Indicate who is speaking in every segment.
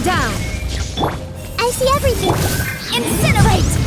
Speaker 1: down!
Speaker 2: I see everything!
Speaker 1: Incinerate!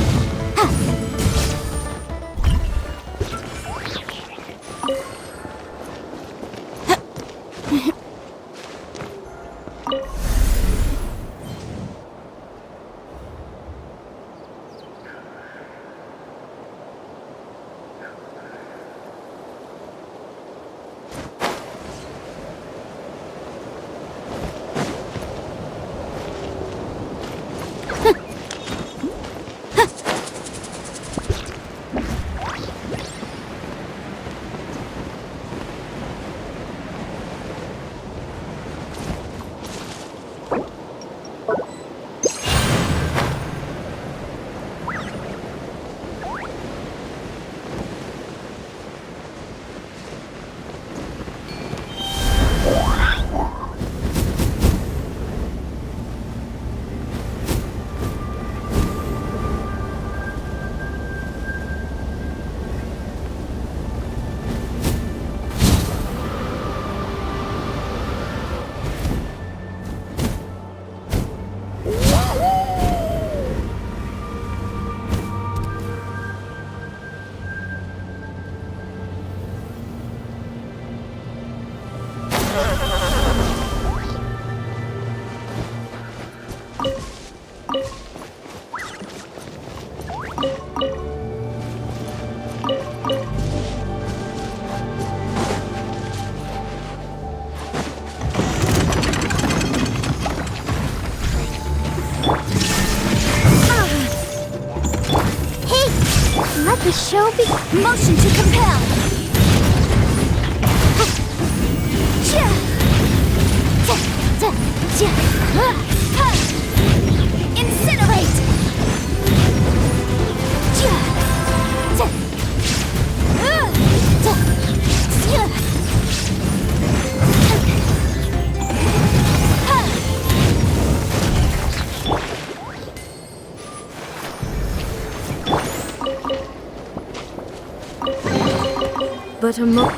Speaker 2: Let the show be.
Speaker 1: Motion to compel! Incinerate! But a mo-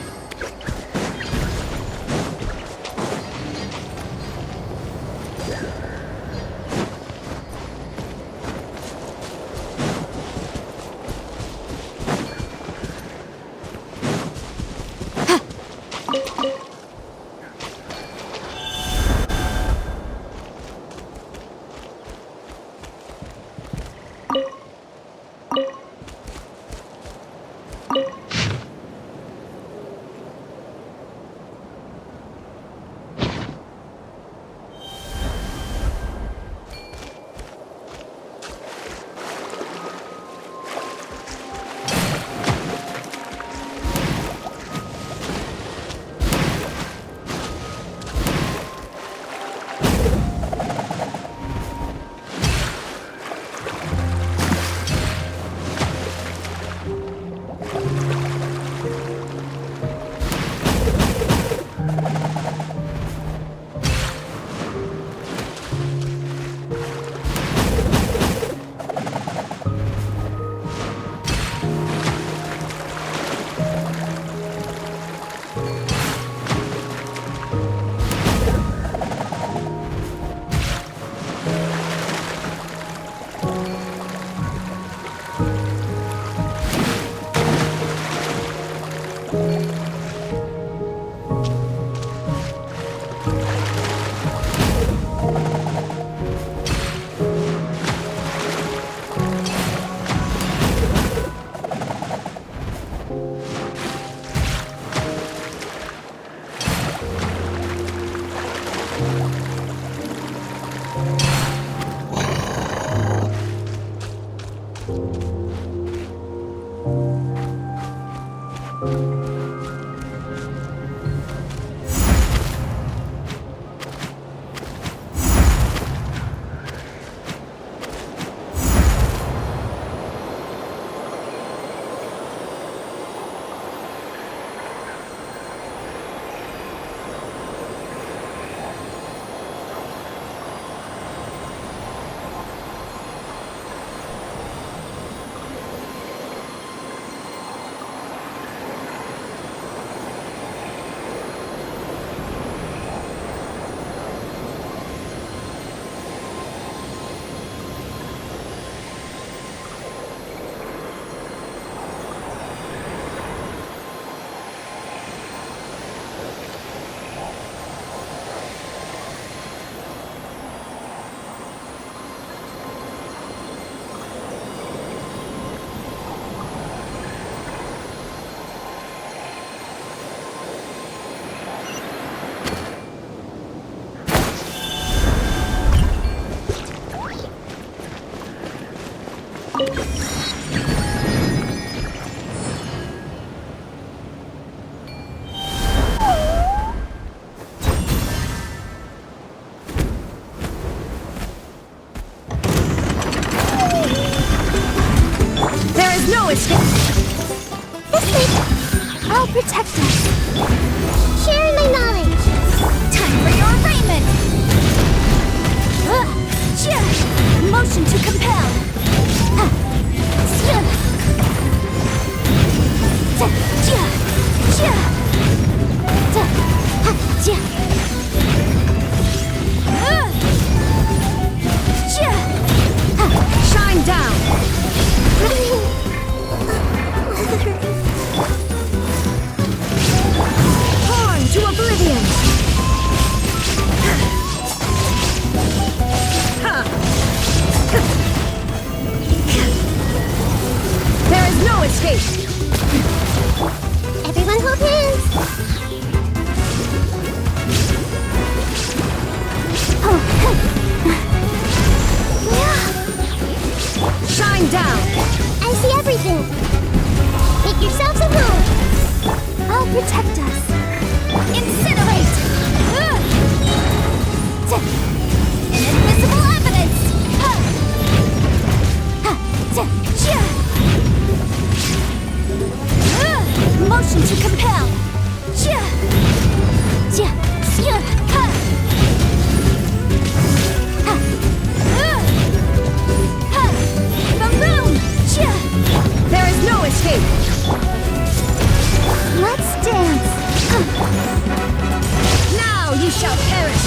Speaker 1: Now you shall perish!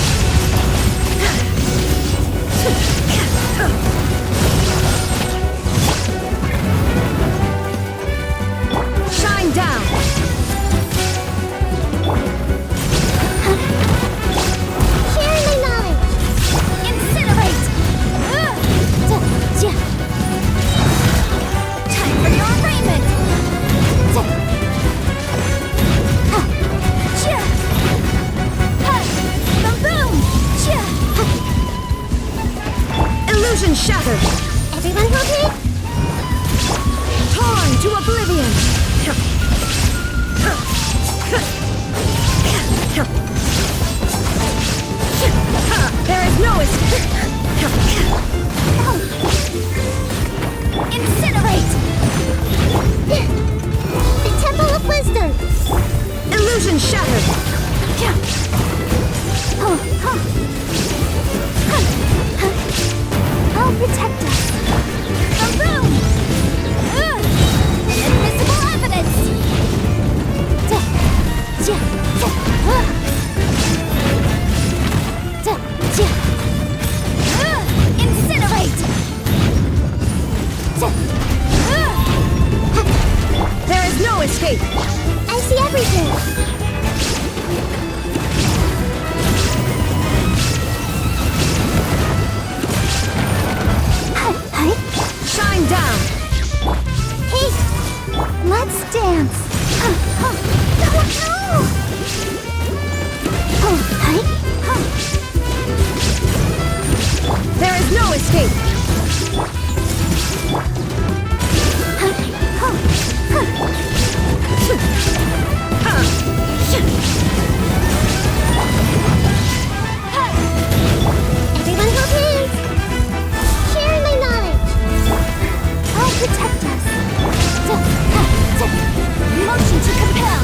Speaker 1: Shine down!
Speaker 2: Share my knowledge!
Speaker 1: Incinerate! Time for your arraignment! Boom! Illusion shattered!
Speaker 2: Everyone hold me?
Speaker 1: Torn to oblivion! There is no escape! Incinerate!
Speaker 2: The Temple of Wisdom!
Speaker 1: Illusion shattered!
Speaker 2: I'll protect us.
Speaker 1: Boom! Invisible evidence! Incinerate! There is no escape!
Speaker 2: I see everything.
Speaker 1: Shine down!
Speaker 2: Hey, let's dance. No,
Speaker 1: There is no escape!
Speaker 2: Everyone hold hands. Share my knowledge. I'll protect us.
Speaker 1: Motion to compel!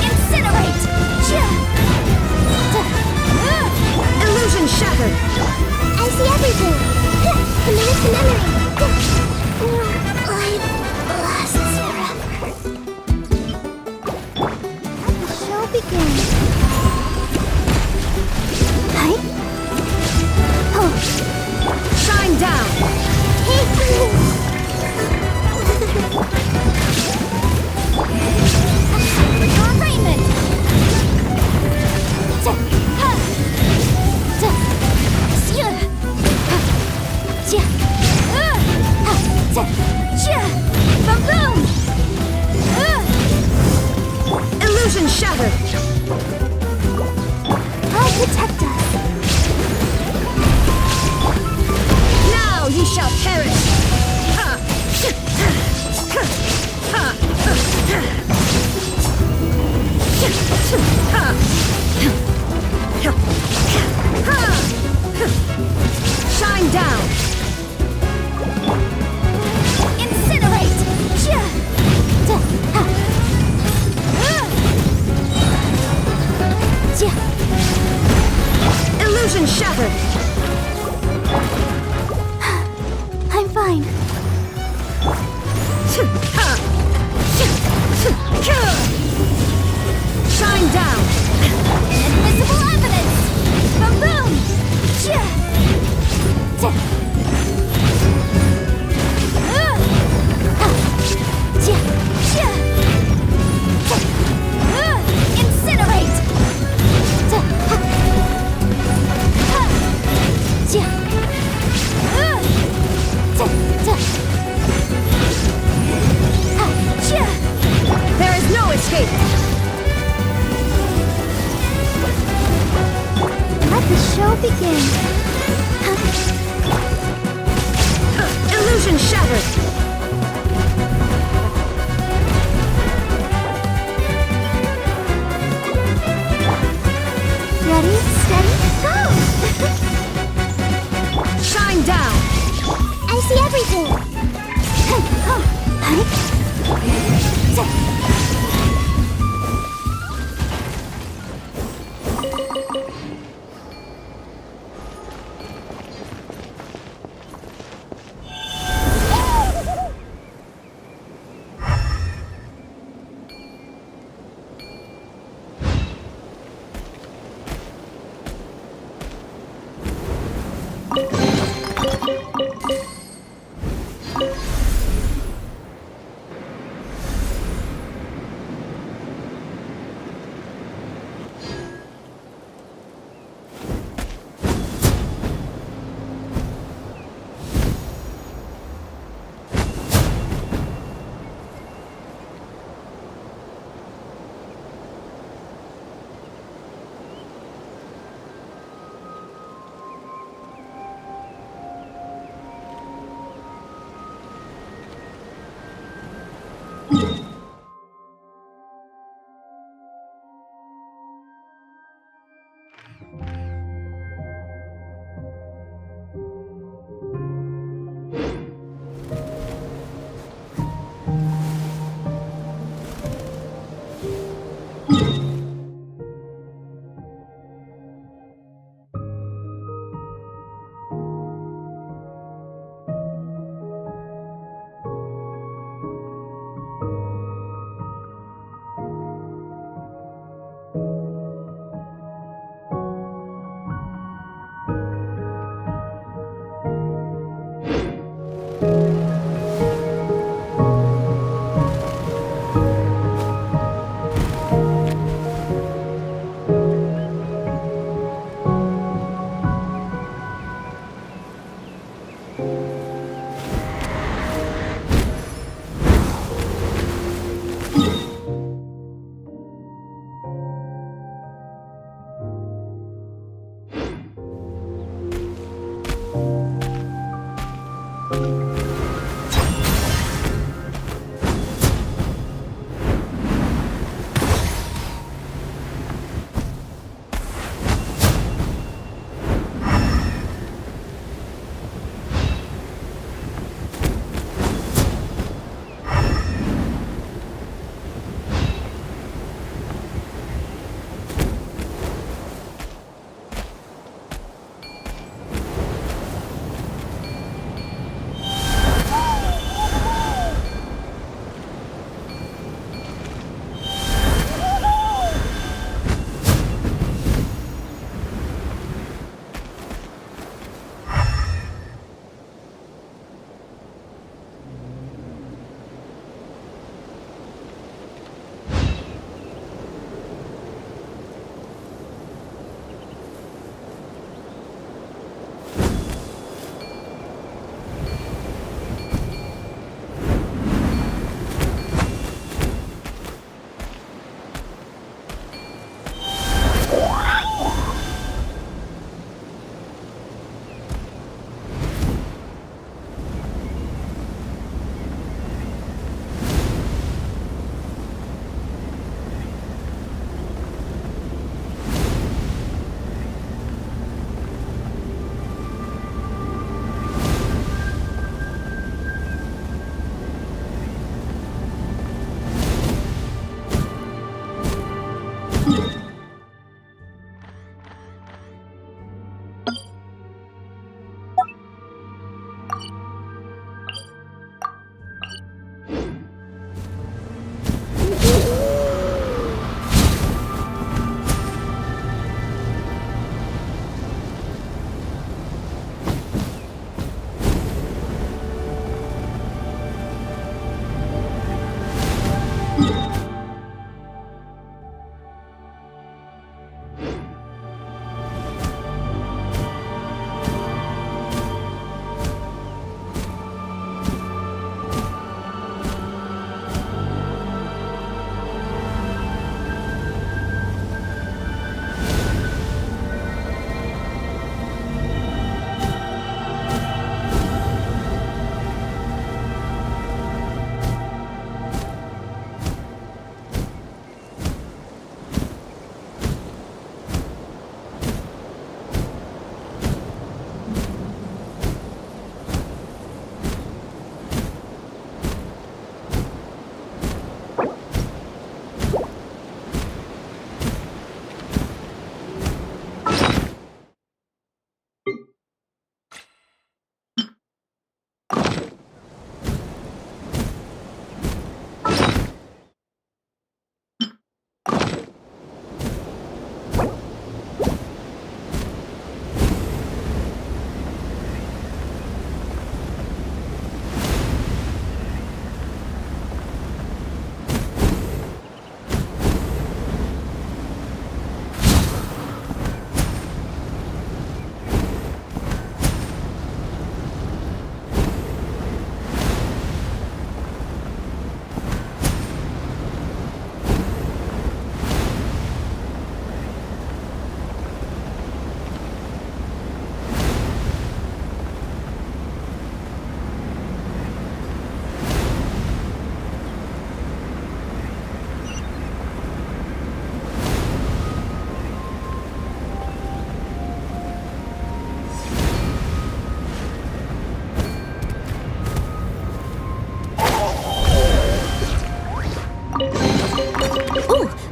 Speaker 1: Incinerate! Illusion shattered!
Speaker 2: I see everything. Committed to memory. Life lasts forever. Let the show begin. Hi. Oh.
Speaker 1: Shine down! For your arraignment! Boom! Illusion shattered!
Speaker 2: I'll protect us.
Speaker 1: Now you shall perish! Shine down! Incinerate! Illusion shattered!
Speaker 2: I'm fine.
Speaker 1: Shine down! Invisible evidence! Boom! Incinerate! There is no escape!
Speaker 2: Let the show begin.
Speaker 1: Illusion shattered!
Speaker 2: Ready, steady, go!
Speaker 1: Shine down!
Speaker 2: I see everything.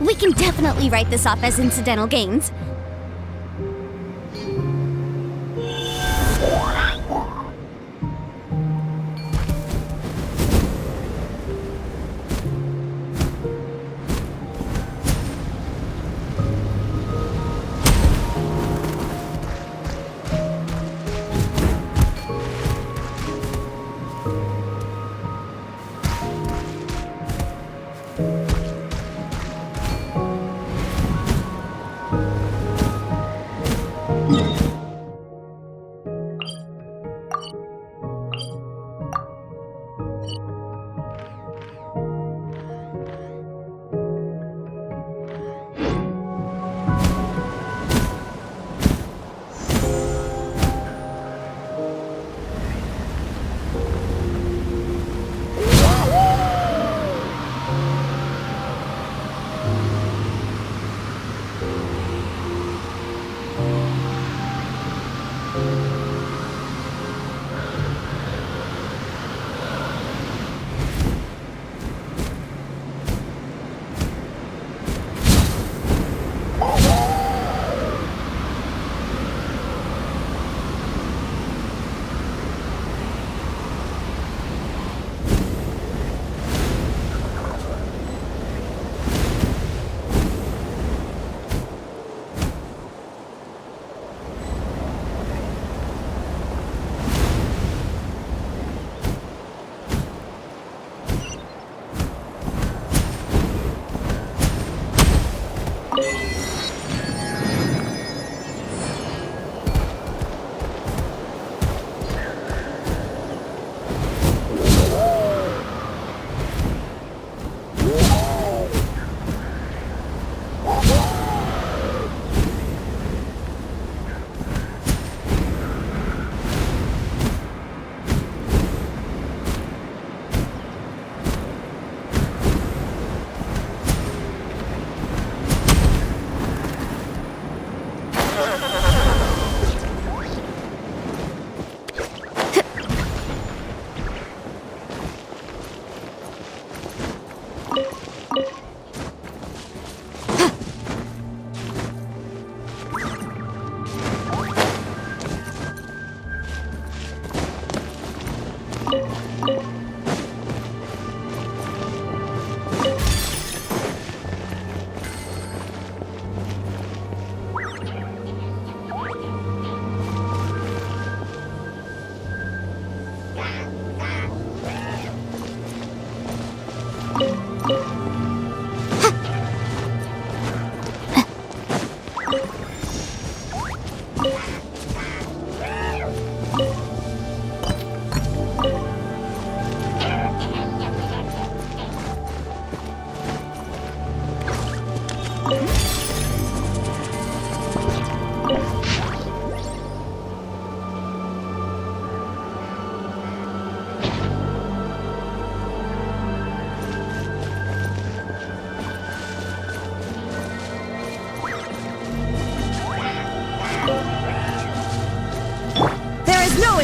Speaker 1: We can definitely write this off as incidental gains.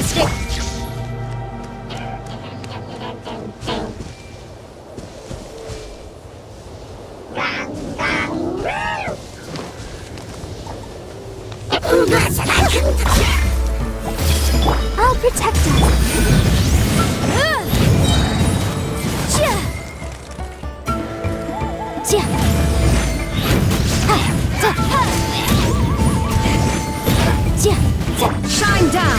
Speaker 1: escape.
Speaker 2: I'll protect us.
Speaker 1: Shine down.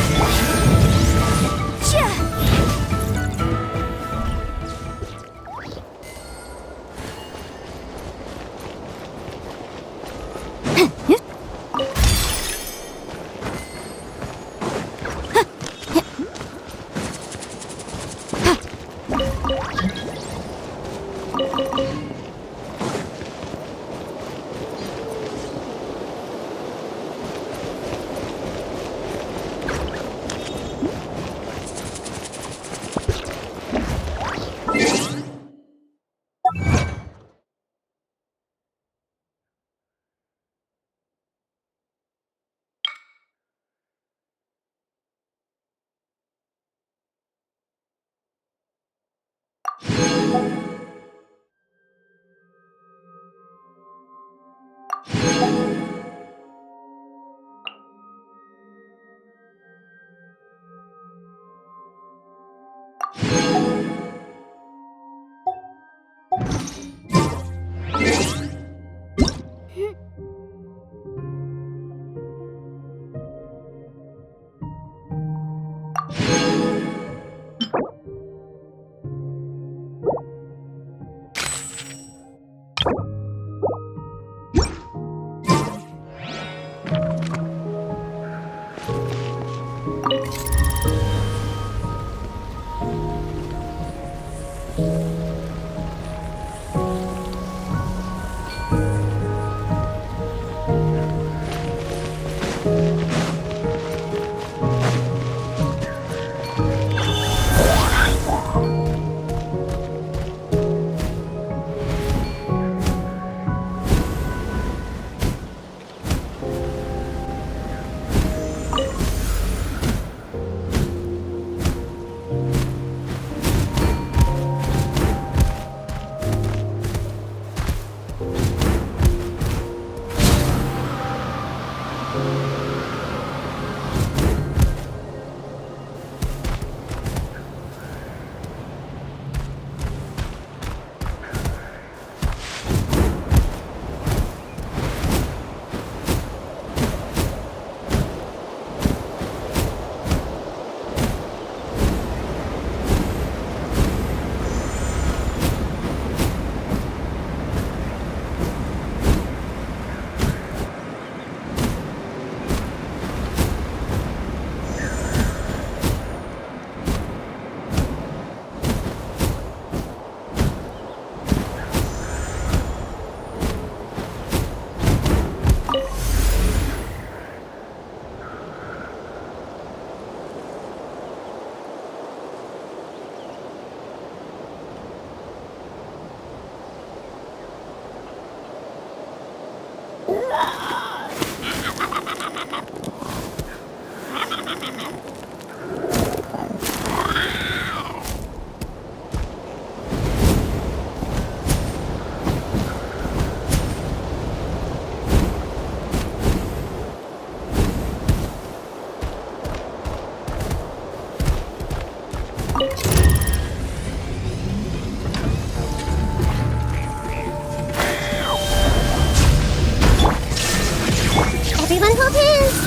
Speaker 2: Everyone hold hands.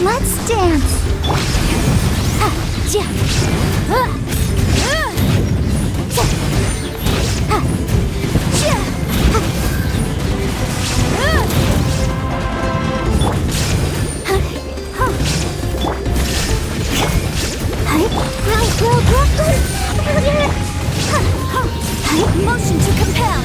Speaker 2: Let's dance.
Speaker 1: Motion to compel.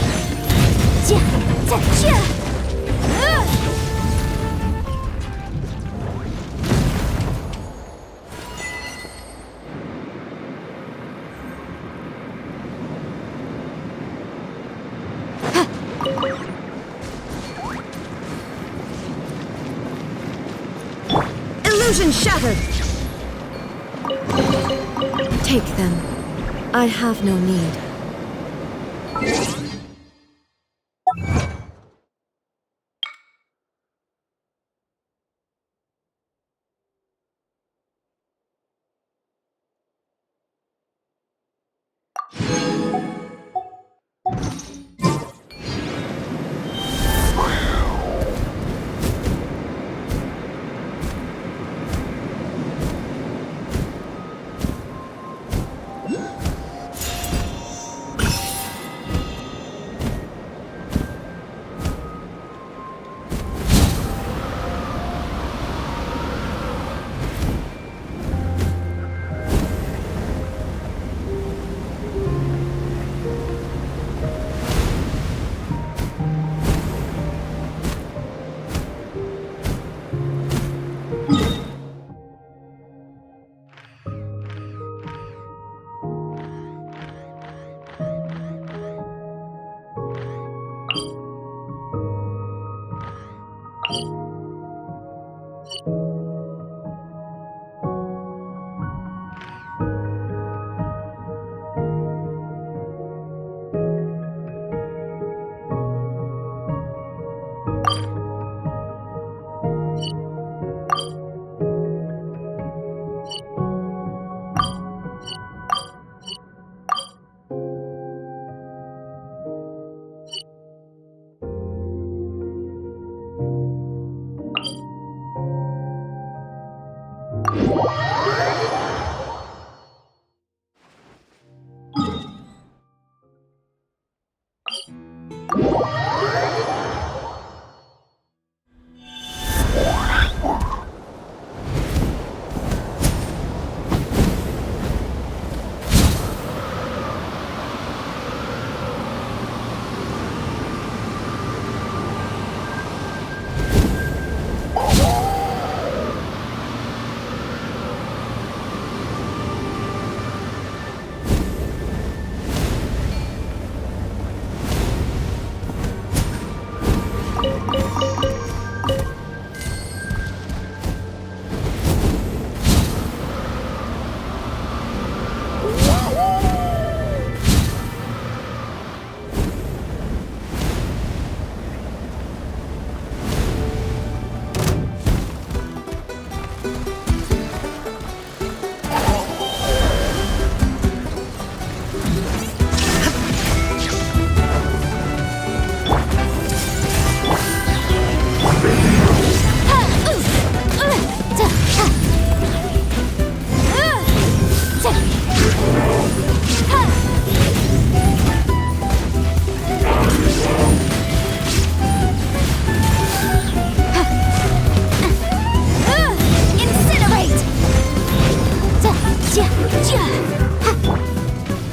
Speaker 1: Illusion shattered.
Speaker 3: Take them. I have no need.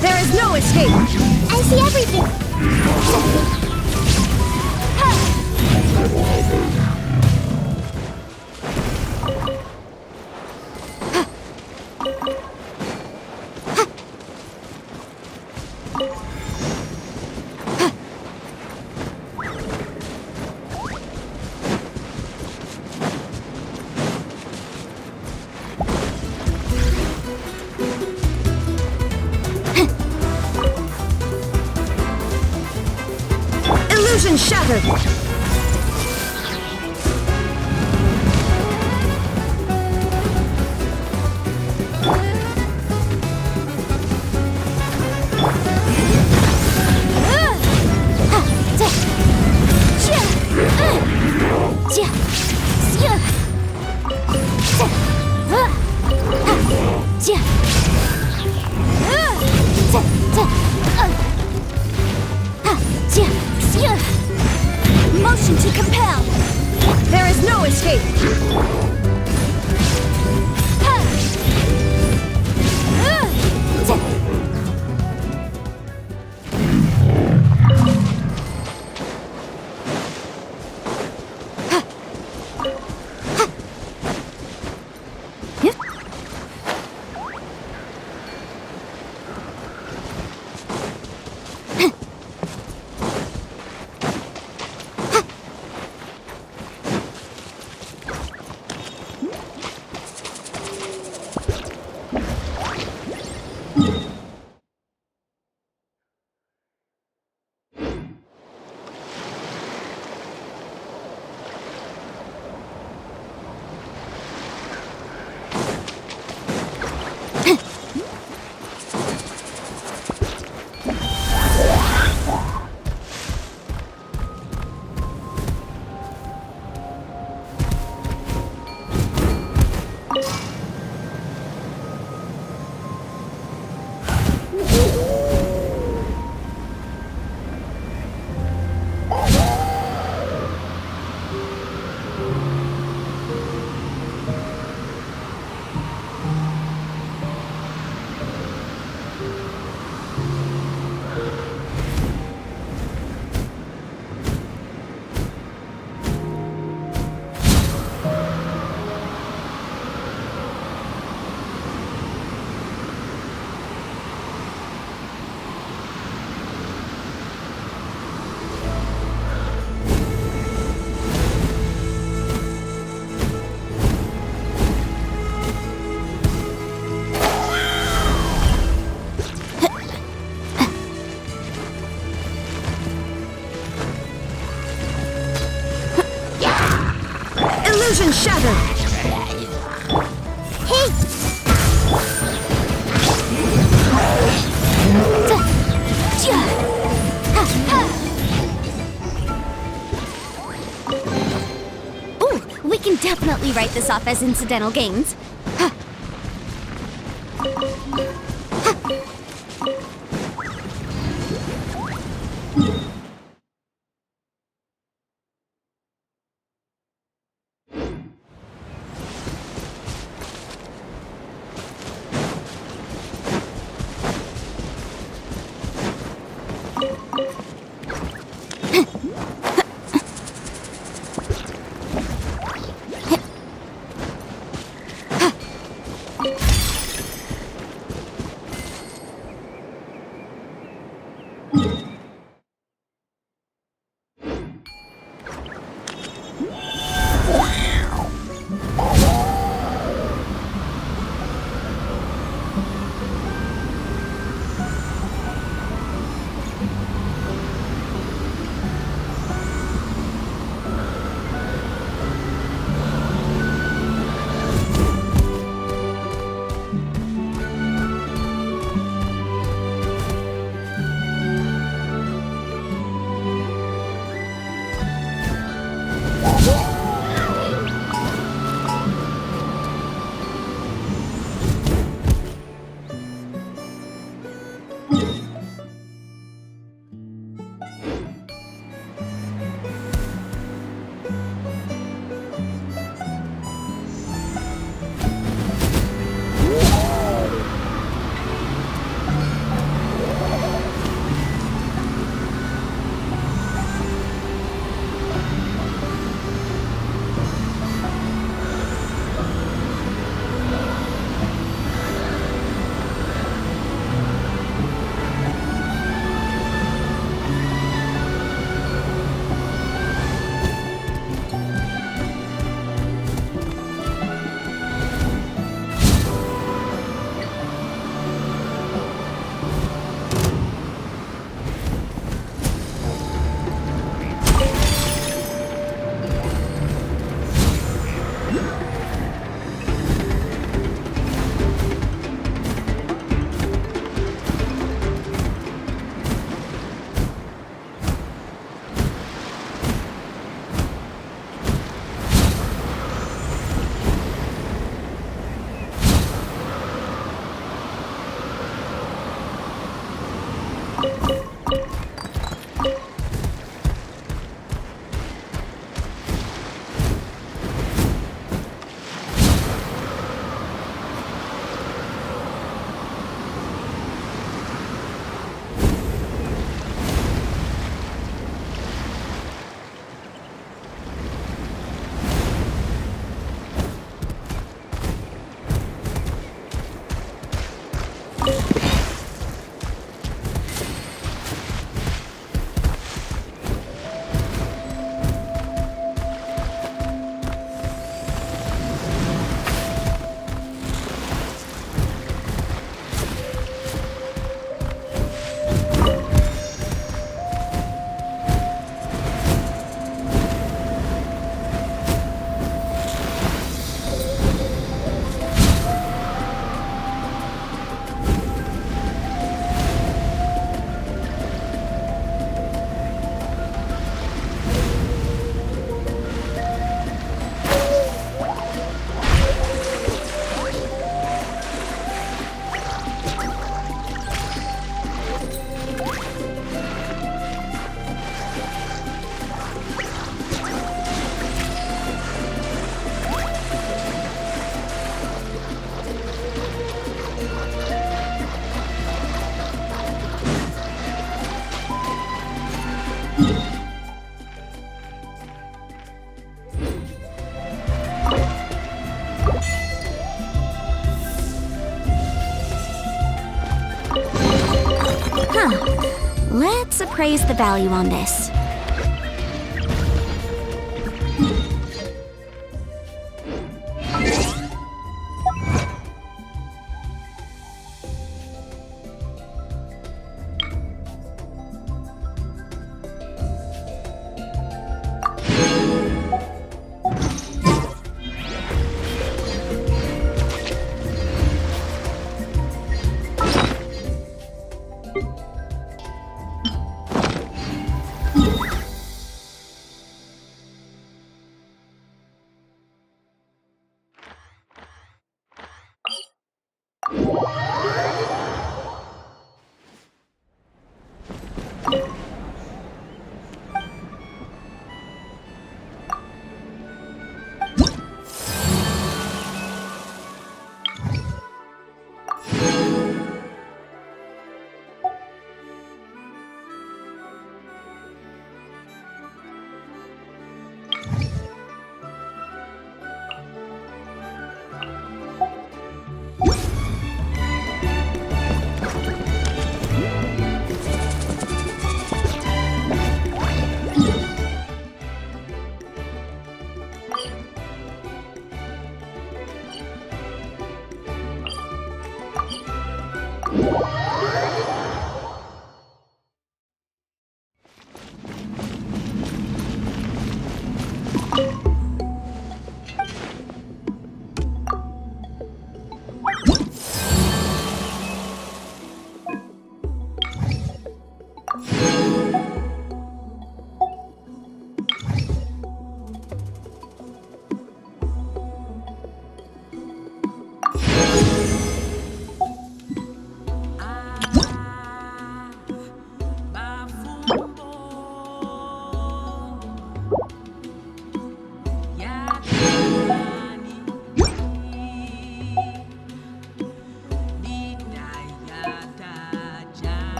Speaker 2: There is no escape! I see everything!
Speaker 3: Illusion shattered!
Speaker 1: Motion to compel.
Speaker 3: There is no escape! shattered.
Speaker 2: Hey!
Speaker 1: Ooh, we can definitely write this off as incidental gains. Let's appraise the value on this.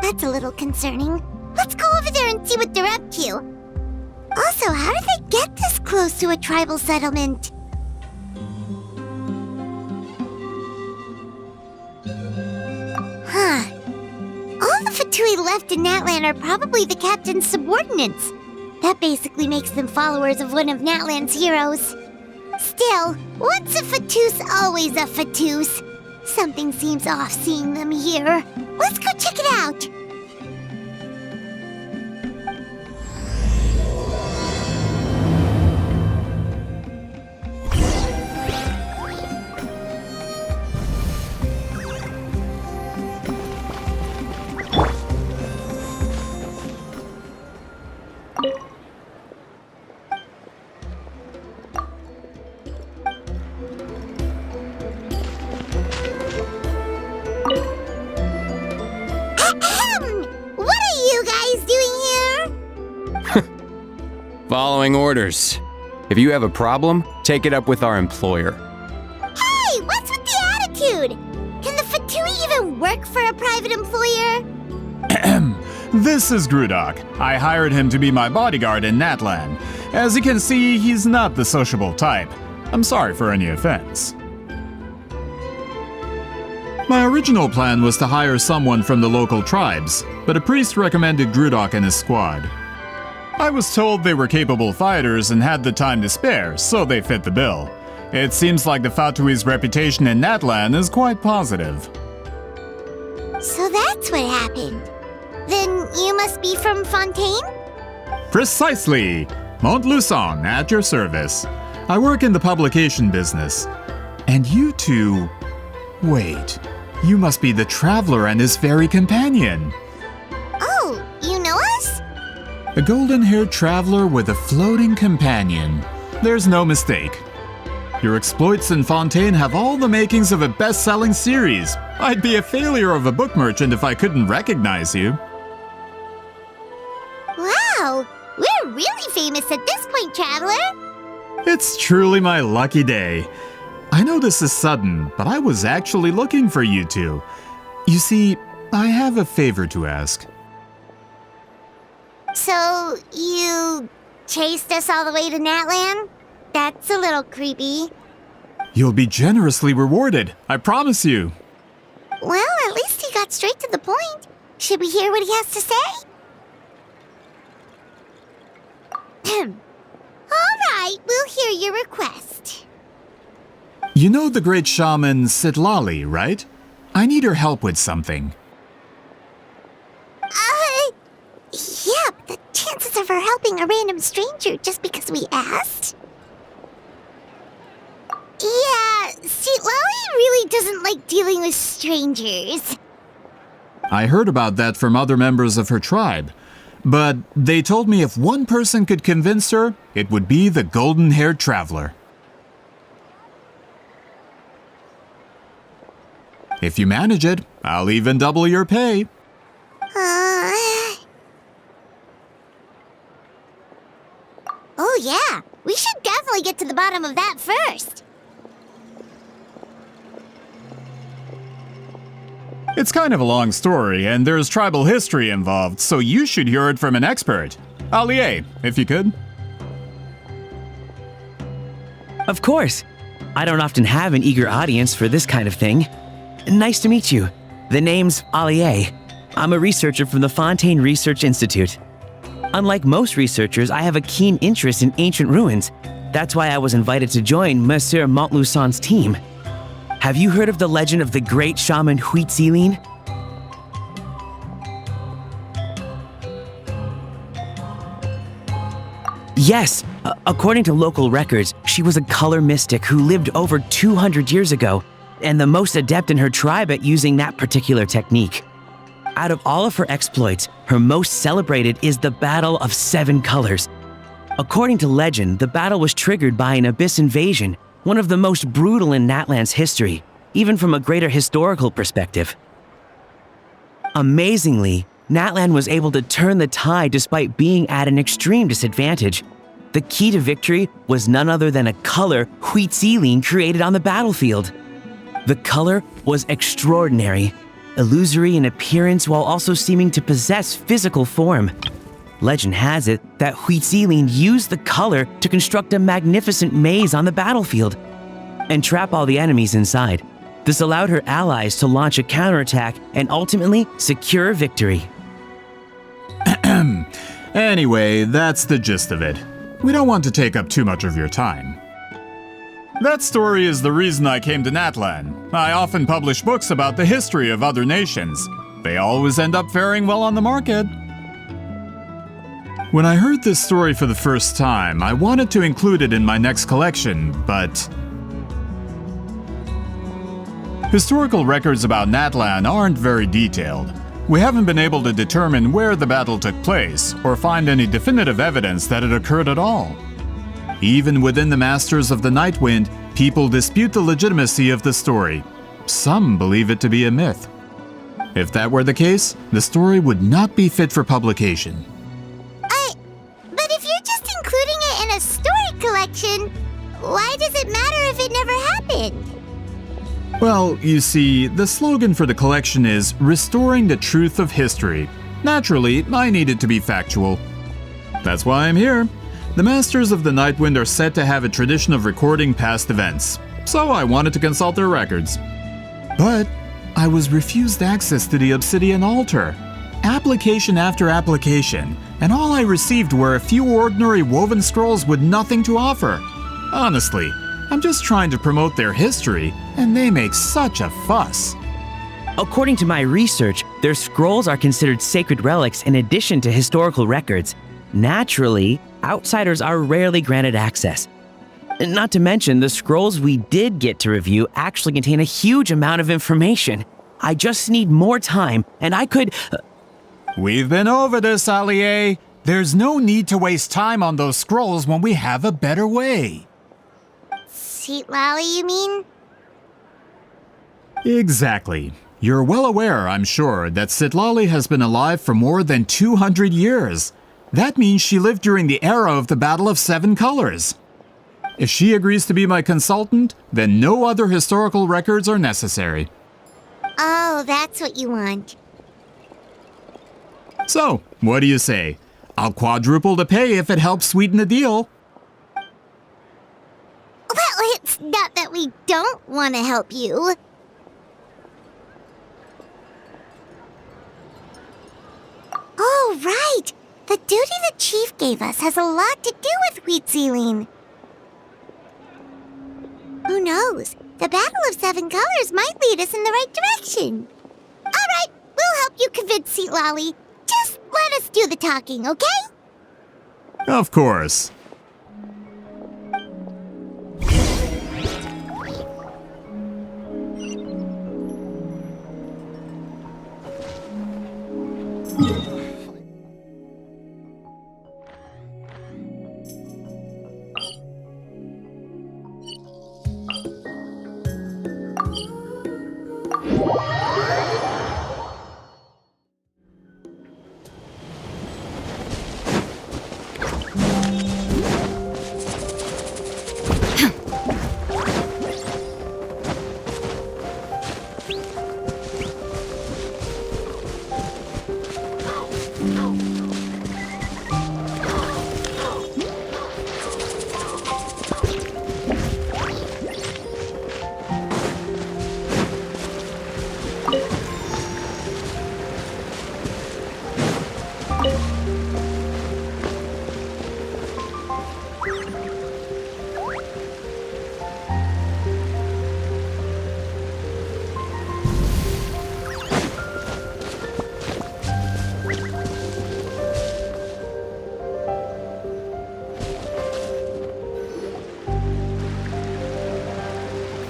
Speaker 2: That's a little concerning. Let's go over there and see what they're up to. Also, how did they get this close to a tribal settlement? Huh. All the Fatui left in Natlan are probably the captain's subordinates. That basically makes them followers of one of Natlan's heroes. Still, once a Fatus, always a Fatus. Something seems off seeing them here. Let's go check it out.
Speaker 4: Following orders. If you have a problem, take it up with our employer.
Speaker 2: Hey, what's with the attitude? Can the Fatui even work for a private employer?
Speaker 5: This is Grudok. I hired him to be my bodyguard in Natlan. As you can see, he's not the sociable type. I'm sorry for any offense. My original plan was to hire someone from the local tribes, but a priest recommended Grudok and his squad. I was told they were capable fighters and had the time to spare, so they fit the bill. It seems like the Fatui's reputation in Natlan is quite positive.
Speaker 2: So that's what happened. Then you must be from Fontaine?
Speaker 5: Precisely! Montluçon, at your service. I work in the publication business. And you two... Wait, you must be the traveler and his fairy companion.
Speaker 2: Oh, you know us?
Speaker 5: A golden-haired traveler with a floating companion. There's no mistake. Your exploits in Fontaine have all the makings of a best-selling series. I'd be a failure of a book merchant if I couldn't recognize you.
Speaker 2: Wow, we're really famous at this point, traveler.
Speaker 5: It's truly my lucky day. I know this is sudden, but I was actually looking for you two. You see, I have a favor to ask.
Speaker 2: So, you chased us all the way to Natlan? That's a little creepy.
Speaker 5: You'll be generously rewarded, I promise you.
Speaker 2: Well, at least he got straight to the point. Should we hear what he has to say? All right, we'll hear your request.
Speaker 5: You know the great shaman Sitlali, right? I need her help with something.
Speaker 2: Yeah, but the chances of her helping a random stranger just because we asked? Yeah, see, Lolly really doesn't like dealing with strangers.
Speaker 5: I heard about that from other members of her tribe. But they told me if one person could convince her, it would be the golden-haired traveler. If you manage it, I'll even double your pay.
Speaker 2: Oh yeah, we should definitely get to the bottom of that first.
Speaker 5: It's kind of a long story, and there's tribal history involved, so you should hear it from an expert. Allier, if you could.
Speaker 6: Of course. I don't often have an eager audience for this kind of thing. Nice to meet you. The name's Allier. I'm a researcher from the Fontaine Research Institute. Unlike most researchers, I have a keen interest in ancient ruins. That's why I was invited to join Monsieur Montluçon's team. Have you heard of the legend of the great shaman Huitzilin? Yes, according to local records, she was a color mystic who lived over 200 years ago, and the most adept in her tribe at using that particular technique. Out of all of her exploits, her most celebrated is the Battle of Seven Colors. According to legend, the battle was triggered by an abyss invasion, one of the most brutal in Natlan's history, even from a greater historical perspective. Amazingly, Natlan was able to turn the tide despite being at an extreme disadvantage. The key to victory was none other than a color Huitzilin created on the battlefield. The color was extraordinary, illusory in appearance while also seeming to possess physical form. Legend has it that Huitzilin used the color to construct a magnificent maze on the battlefield and trap all the enemies inside. This allowed her allies to launch a counterattack and ultimately secure victory.
Speaker 5: Anyway, that's the gist of it. We don't want to take up too much of your time. That story is the reason I came to Natlan. I often publish books about the history of other nations. They always end up faring well on the market. When I heard this story for the first time, I wanted to include it in my next collection, but historical records about Natlan aren't very detailed. We haven't been able to determine where the battle took place or find any definitive evidence that it occurred at all. Even within the Masters of the Nightwind, people dispute the legitimacy of the story. Some believe it to be a myth. If that were the case, the story would not be fit for publication.
Speaker 2: But if you're just including it in a story collection, why does it matter if it never happened?
Speaker 5: Well, you see, the slogan for the collection is Restoring the Truth of History. Naturally, I need it to be factual. That's why I'm here. The Masters of the Nightwind are said to have a tradition of recording past events, so I wanted to consult their records. But I was refused access to the Obsidian Altar. Application after application, and all I received were a few ordinary woven scrolls with nothing to offer. Honestly, I'm just trying to promote their history, and they make such a fuss.
Speaker 6: According to my research, their scrolls are considered sacred relics in addition to historical records. Naturally, outsiders are rarely granted access. Not to mention, the scrolls we did get to review actually contain a huge amount of information. I just need more time, and I could...
Speaker 5: We've been over this, Allier. There's no need to waste time on those scrolls when we have a better way.
Speaker 2: Seat Lally, you mean?
Speaker 5: Exactly. You're well aware, I'm sure, that Sitlali has been alive for more than 200 years. That means she lived during the era of the Battle of Seven Colors. If she agrees to be my consultant, then no other historical records are necessary.
Speaker 2: Oh, that's what you want.
Speaker 5: So, what do you say? I'll quadruple the pay if it helps sweeten the deal.
Speaker 2: It's not that we don't want to help you. Oh, right! The duty the chief gave us has a lot to do with Wheat Sealing. Who knows? The Battle of Seven Colors might lead us in the right direction. All right, we'll help you convince Seat Lolly. Just let us do the talking, okay?
Speaker 5: Of course.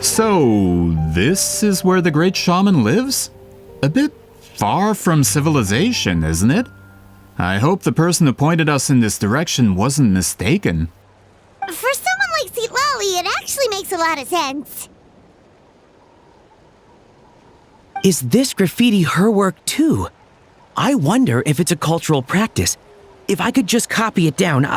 Speaker 5: So, this is where the great shaman lives? A bit far from civilization, isn't it? I hope the person who pointed us in this direction wasn't mistaken.
Speaker 2: For someone like Seat Lolly, it actually makes a lot of sense.
Speaker 6: Is this graffiti her work too? I wonder if it's a cultural practice. If I could just copy it down,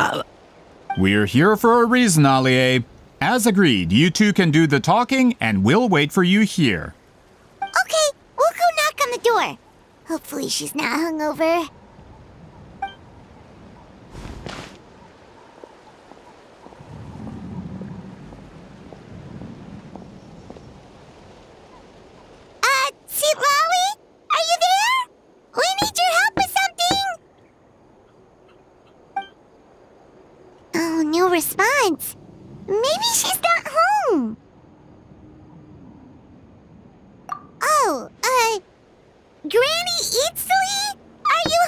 Speaker 5: We're here for a reason, Allie. As agreed, you two can do the talking, and we'll wait for you here.
Speaker 2: Okay, we'll go knock on the door. Hopefully she's not hungover. Seat Lolly? Are you there? We need your help with something! Oh, no response. Maybe she's not home. Oh, Granny Eatsley? Are you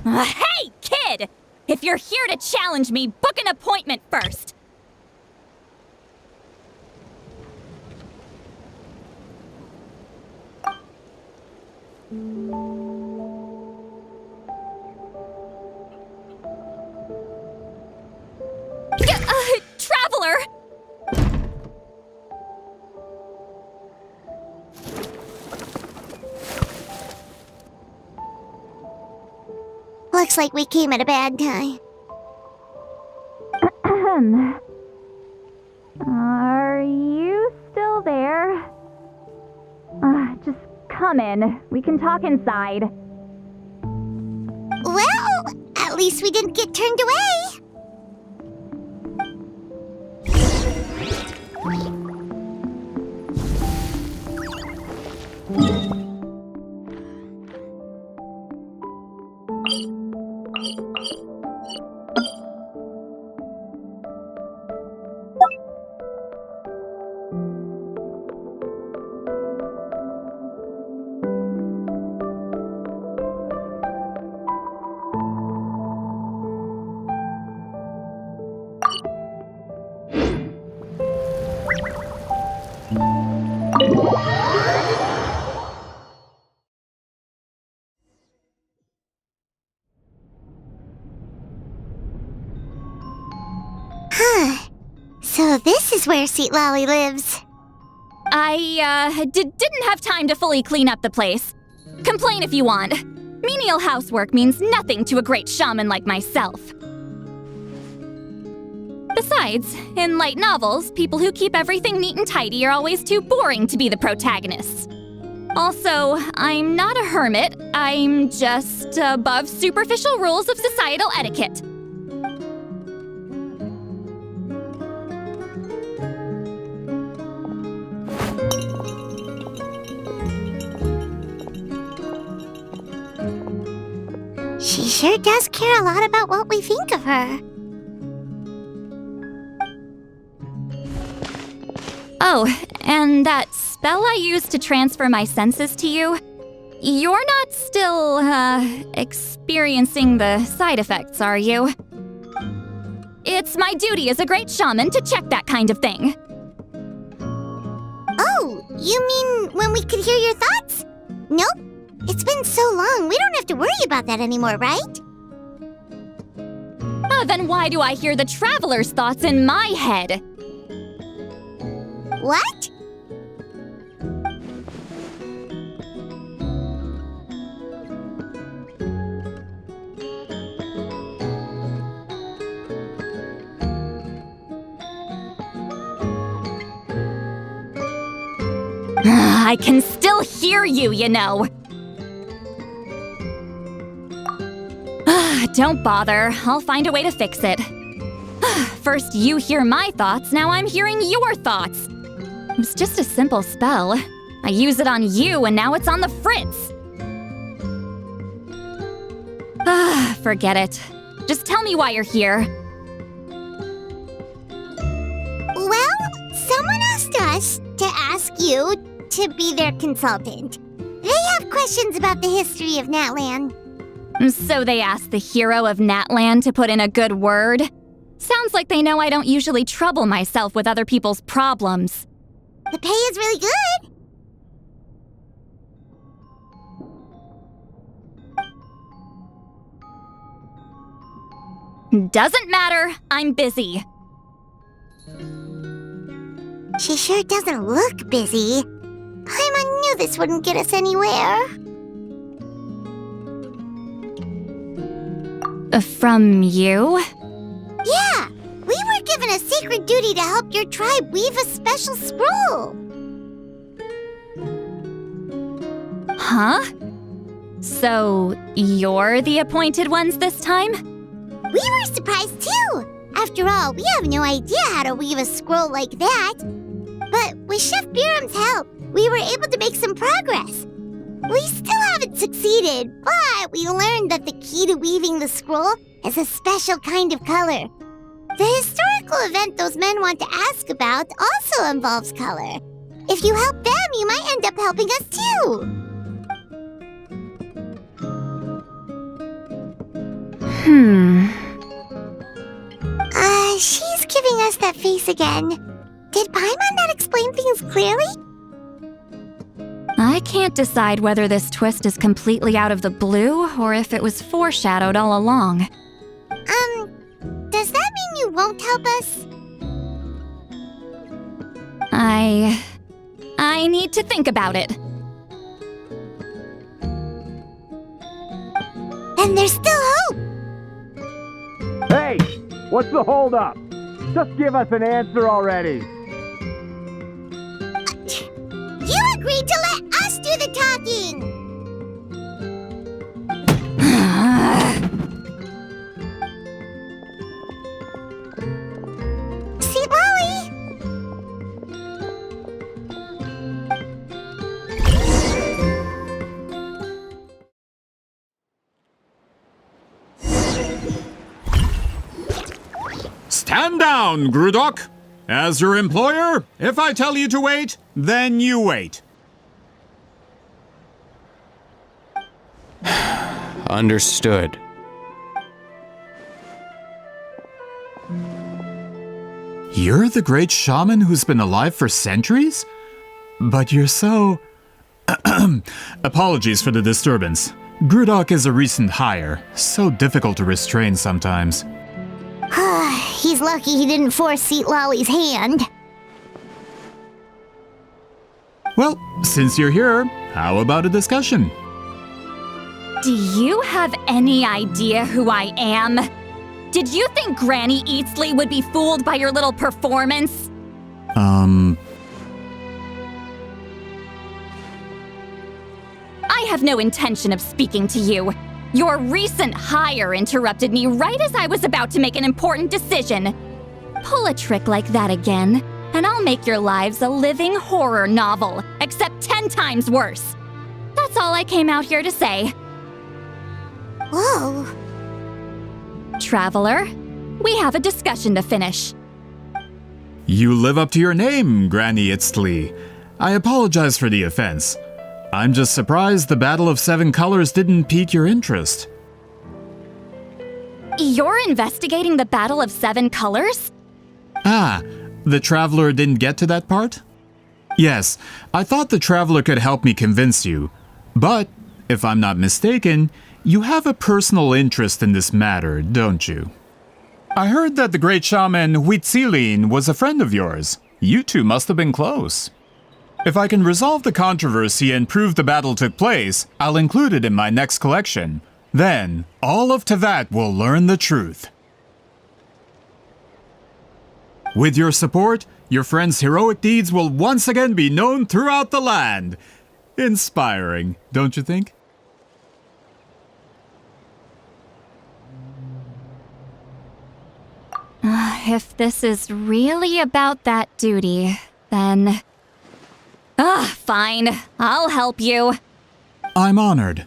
Speaker 2: home?
Speaker 1: Hey, kid! If you're here to challenge me, book an appointment first. Traveler!
Speaker 2: Looks like we came at a bad time.
Speaker 1: Are you still there? Just come in. We can talk inside.
Speaker 2: Well, at least we didn't get turned away. So this is where Seat Lolly lives.
Speaker 1: I, didn't have time to fully clean up the place. Complain if you want. Menial housework means nothing to a great shaman like myself. Besides, in light novels, people who keep everything neat and tidy are always too boring to be the protagonists. Also, I'm not a hermit. I'm just above superficial rules of societal etiquette.
Speaker 2: She sure does care a lot about what we think of her.
Speaker 1: Oh, and that spell I used to transfer my senses to you, you're not still, experiencing the side effects, are you? It's my duty as a great shaman to check that kind of thing.
Speaker 2: Oh, you mean when we could hear your thoughts? Nope. It's been so long, we don't have to worry about that anymore, right?
Speaker 1: Then why do I hear the traveler's thoughts in my head?
Speaker 2: What?
Speaker 1: I can still hear you, you know. Don't bother. I'll find a way to fix it. First you hear my thoughts, now I'm hearing your thoughts. It was just a simple spell. I use it on you, and now it's on the fritz. Forget it. Just tell me why you're here.
Speaker 2: Well, someone asked us to ask you to be their consultant. They have questions about the history of Natlan.
Speaker 1: So they asked the hero of Natlan to put in a good word? Sounds like they know I don't usually trouble myself with other people's problems.
Speaker 2: The pay is really good.
Speaker 1: Doesn't matter. I'm busy.
Speaker 2: She sure doesn't look busy. Paimon knew this wouldn't get us anywhere.
Speaker 1: From you?
Speaker 2: Yeah, we were given a sacred duty to help your tribe weave a special scroll.
Speaker 1: Huh? So, you're the appointed ones this time?
Speaker 2: We were surprised too. After all, we have no idea how to weave a scroll like that. But with Chef Biram's help, we were able to make some progress. We still haven't succeeded, but we learned that the key to weaving the scroll is a special kind of color. The historical event those men want to ask about also involves color. If you help them, you might end up helping us too. She's giving us that face again. Did Paimon not explain things clearly?
Speaker 1: I can't decide whether this twist is completely out of the blue or if it was foreshadowed all along.
Speaker 2: Does that mean you won't help us?
Speaker 1: I need to think about it.
Speaker 2: Then there's still hope!
Speaker 7: Hey! What's the holdup? Just give us an answer already!
Speaker 2: You agreed to let us do the talking! See, Molly?
Speaker 5: Stand down, Grudok! As your employer, if I tell you to wait, then you wait.
Speaker 4: Understood.
Speaker 5: You're the great shaman who's been alive for centuries? But you're so... Apologies for the disturbance. Grudok is a recent hire, so difficult to restrain sometimes.
Speaker 2: He's lucky he didn't force Seat Lolly's hand.
Speaker 5: Well, since you're here, how about a discussion?
Speaker 1: Do you have any idea who I am? Did you think Granny Eatsley would be fooled by your little performance? have no intention of speaking to you. Your recent hire interrupted me right as I was about to make an important decision. Pull a trick like that again, and I'll make your lives a living horror novel, except 10 times worse. That's all I came out here to say.
Speaker 2: Whoa.
Speaker 1: Traveler, we have a discussion to finish.
Speaker 5: You live up to your name, Granny Itztli. I apologize for the offense. I'm just surprised the Battle of Seven Colors didn't pique your interest.
Speaker 1: You're investigating the Battle of Seven Colors?
Speaker 5: Ah, the Traveler didn't get to that part? Yes, I thought the Traveler could help me convince you. But, if I'm not mistaken, you have a personal interest in this matter, don't you? I heard that the great shaman Huitzilin was a friend of yours. You two must have been close. If I can resolve the controversy and prove the battle took place, I'll include it in my next collection. Then, all of Tevat will learn the truth. With your support, your friend's heroic deeds will once again be known throughout the land. Inspiring, don't you think?
Speaker 1: If this is really about that duty, then... fine. I'll help you.
Speaker 5: I'm honored.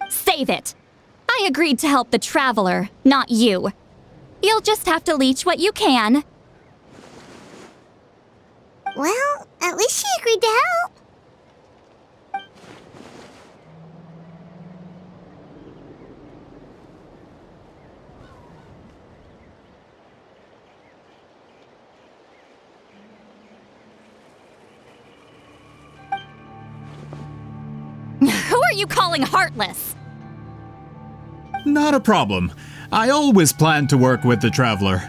Speaker 1: Save it. I agreed to help the Traveler, not you. You'll just have to leech what you can.
Speaker 2: Well, at least she agreed to help.
Speaker 1: Who are you calling heartless?
Speaker 5: Not a problem. I always planned to work with the Traveler.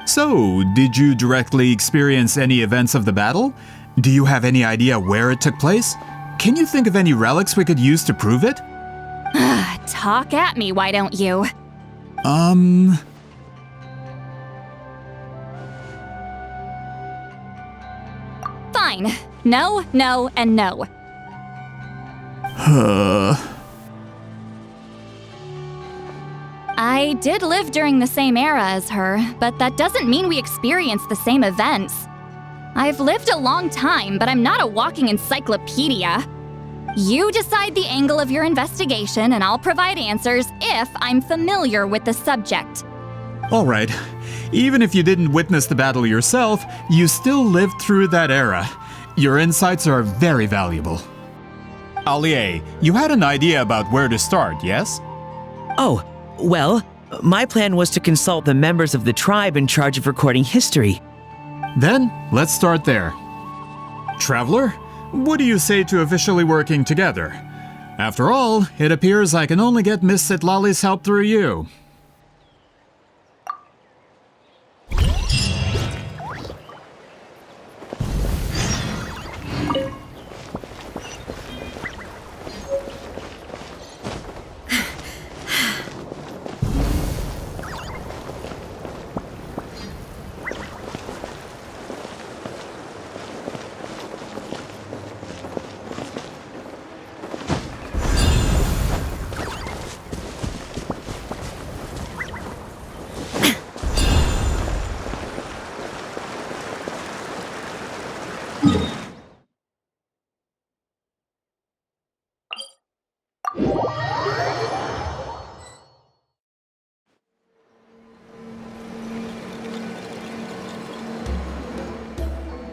Speaker 5: So, did you directly experience any events of the battle? Do you have any idea where it took place? Can you think of any relics we could use to prove it?
Speaker 1: Talk at me, why don't you? Fine. No, no, and no. I did live during the same era as her, but that doesn't mean we experienced the same events. I've lived a long time, but I'm not a walking encyclopedia. You decide the angle of your investigation, and I'll provide answers if I'm familiar with the subject.
Speaker 5: All right. Even if you didn't witness the battle yourself, you still lived through that era. Your insights are very valuable. Allie, you had an idea about where to start, yes?
Speaker 6: Oh, well, my plan was to consult the members of the tribe in charge of recording history.
Speaker 5: Then, let's start there. Traveler, what do you say to officially working together? After all, it appears I can only get Miss Sitlali's help through you.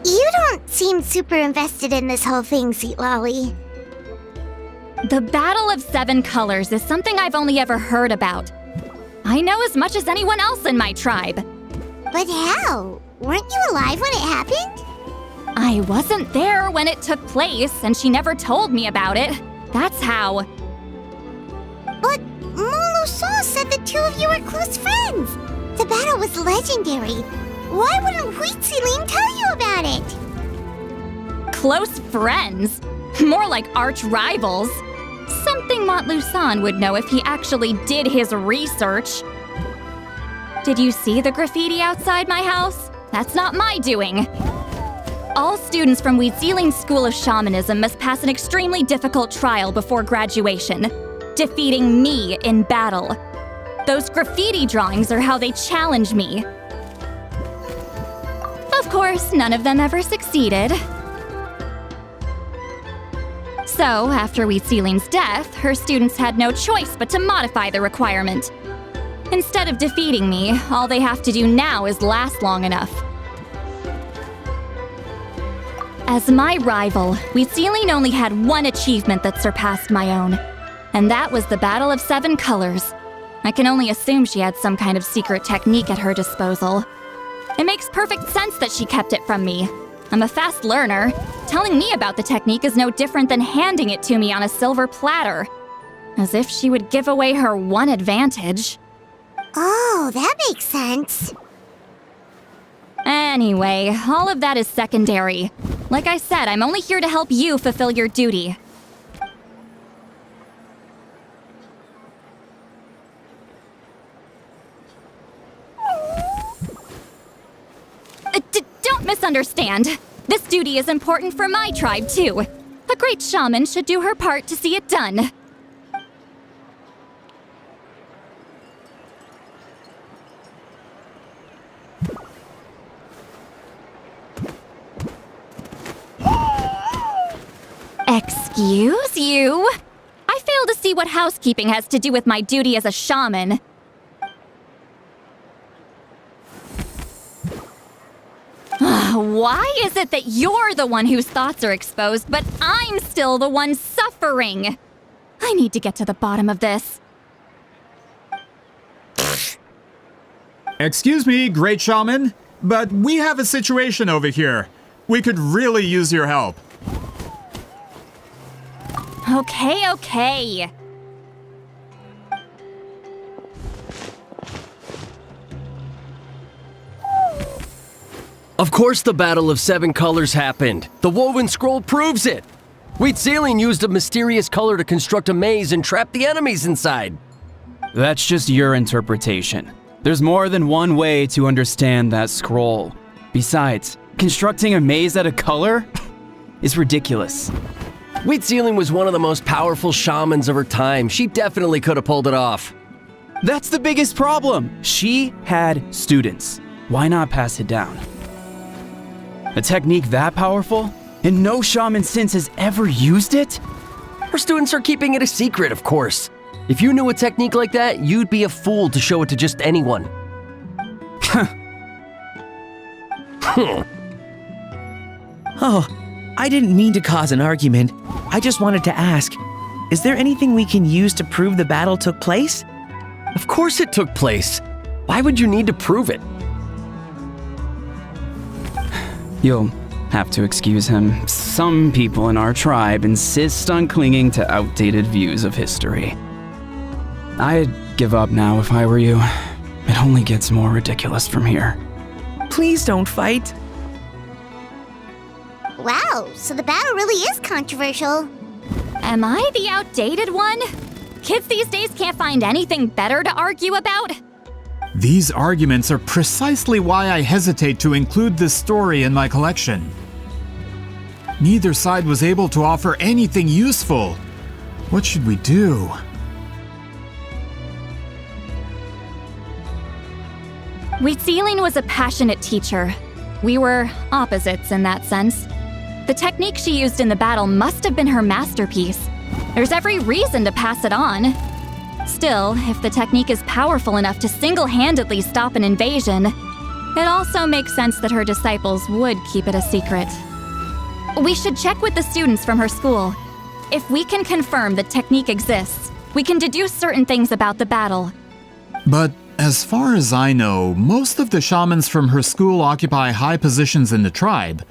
Speaker 2: You don't seem super invested in this whole thing, Sitlali.
Speaker 1: The Battle of Seven Colors is something I've only ever heard about. I know as much as anyone else in my tribe.
Speaker 2: But how? Weren't you alive when it happened?
Speaker 1: I wasn't there when it took place, and she never told me about it. That's how.
Speaker 2: But Molusa said the two of you were close friends. The battle was legendary. Why wouldn't Huitzilin tell you about it?
Speaker 1: Close friends? More like arch rivals. Something Montlusan would know if he actually did his research. Did you see the graffiti outside my house? That's not my doing. All students from Wheatsealing's School of Shamanism must pass an extremely difficult trial before graduation, defeating me in battle. Those graffiti drawings are how they challenge me. Of course, none of them ever succeeded. So, after Wheatsealing's death, her students had no choice but to modify the requirement. Instead of defeating me, all they have to do now is last long enough. As my rival, Wheatsealing only had one achievement that surpassed my own, and that was the Battle of 7 Colors. I can only assume she had some kind of secret technique at her disposal. It makes perfect sense that she kept it from me. I'm a fast learner. Telling me about the technique is no different than handing it to me on a silver platter. As if she would give away her one advantage.
Speaker 2: Oh, that makes sense.
Speaker 1: Anyway, all of that is secondary. Like I said, I'm only here to help you fulfill your duty. Don't misunderstand. This duty is important for my tribe, too. A great shaman should do her part to see it done. Excuse you? I fail to see what housekeeping has to do with my duty as a shaman. Why is it that you're the one whose thoughts are exposed, but I'm still the one suffering? I need to get to the bottom of this.
Speaker 5: Excuse me, great shaman, but we have a situation over here. We could really use your help.
Speaker 1: Okay.
Speaker 8: Of course the Battle of 7 Colors happened. The woven scroll proves it. Wheatsealing used a mysterious color to construct a maze and trap the enemies inside.
Speaker 9: That's just your interpretation. There's more than one way to understand that scroll. Besides, constructing a maze out of color is ridiculous.
Speaker 8: Wheatsealing was one of the most powerful shamans of her time. She definitely could have pulled it off.
Speaker 9: That's the biggest problem. She had students. Why not pass it down? A technique that powerful? And no shaman since has ever used it?
Speaker 8: Her students are keeping it a secret, of course. If you knew a technique like that, you'd be a fool to show it to just anyone.
Speaker 6: Oh, I didn't mean to cause an argument. I just wanted to ask, is there anything we can use to prove the battle took place?
Speaker 8: Of course it took place. Why would you need to prove it?
Speaker 9: You'll have to excuse him. Some people in our tribe insist on clinging to outdated views of history. I'd give up now if I were you. It only gets more ridiculous from here.
Speaker 6: Please don't fight.
Speaker 2: Wow, so the battle really is controversial.
Speaker 1: Am I the outdated one? Kids these days can't find anything better to argue about?
Speaker 5: These arguments are precisely why I hesitate to include this story in my collection. Neither side was able to offer anything useful. What should we do?
Speaker 1: Wheatsealing was a passionate teacher. We were opposites in that sense. The technique she used in the battle must have been her masterpiece. There's every reason to pass it on. Still, if the technique is powerful enough to single-handedly stop an invasion, it also makes sense that her disciples would keep it a secret. We should check with the students from her school. If we can confirm the technique exists, we can deduce certain things about the battle.
Speaker 5: But as far as I know, most of the shamans from her school occupy high positions in the tribe.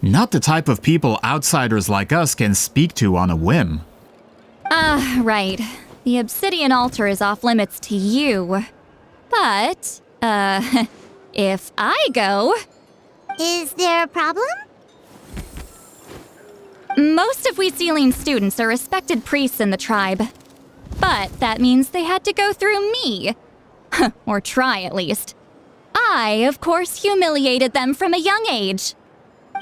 Speaker 5: Not the type of people outsiders like us can speak to on a whim.
Speaker 1: Right. The obsidian altar is off limits to you. But, if I go...
Speaker 2: Is there a problem?
Speaker 1: Most of Wheatsealing's students are respected priests in the tribe. But that means they had to go through me. Or try, at least. I, of course, humiliated them from a young age.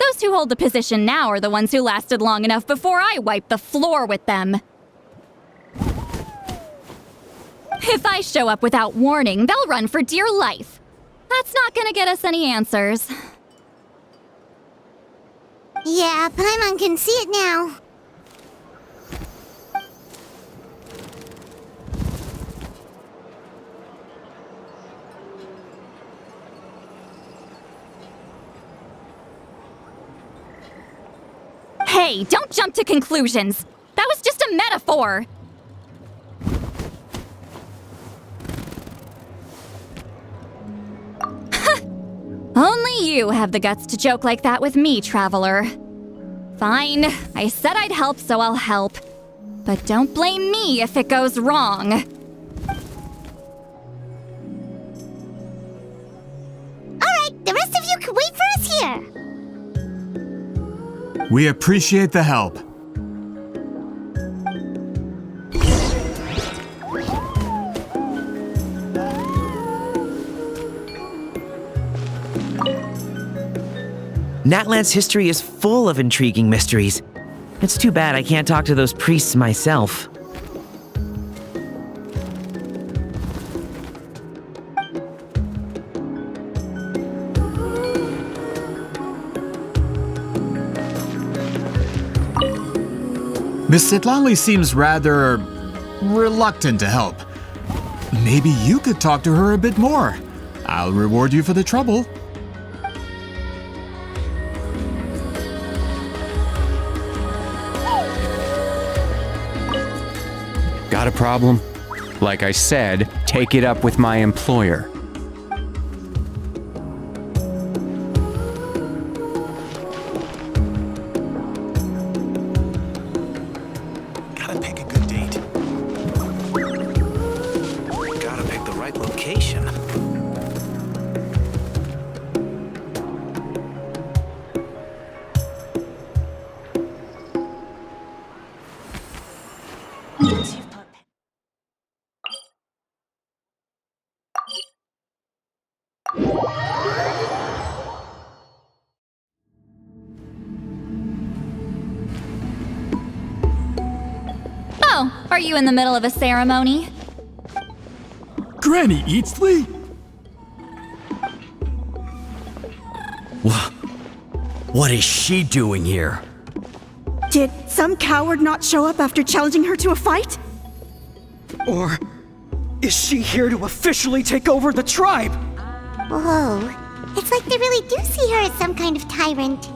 Speaker 1: Those who hold the position now are the ones who lasted long enough before I wiped the floor with them. If I show up without warning, they'll run for dear life. That's not gonna get us any answers.
Speaker 2: Yeah, Paimon can see it now.
Speaker 1: Hey, don't jump to conclusions. That was just a metaphor. Only you have the guts to joke like that with me, Traveler. Fine, I said I'd help, so I'll help. But don't blame me if it goes wrong.
Speaker 2: Alright, the rest of you can wait for us here.
Speaker 5: We appreciate the help.
Speaker 6: Natlan's history is full of intriguing mysteries. It's too bad I can't talk to those priests myself.
Speaker 5: Miss Sitlali seems rather reluctant to help. Maybe you could talk to her a bit more. I'll reward you for the trouble.
Speaker 4: Got a problem? Like I said, take it up with my employer.
Speaker 10: Gotta pick a good date. Gotta pick the right location.
Speaker 1: Oh, are you in the middle of a ceremony?
Speaker 5: Granny Eatsley?
Speaker 11: What is she doing here?
Speaker 3: Did some coward not show up after challenging her to a fight?
Speaker 11: Or is she here to officially take over the tribe?
Speaker 2: Whoa, it's like they really do see her as some kind of tyrant.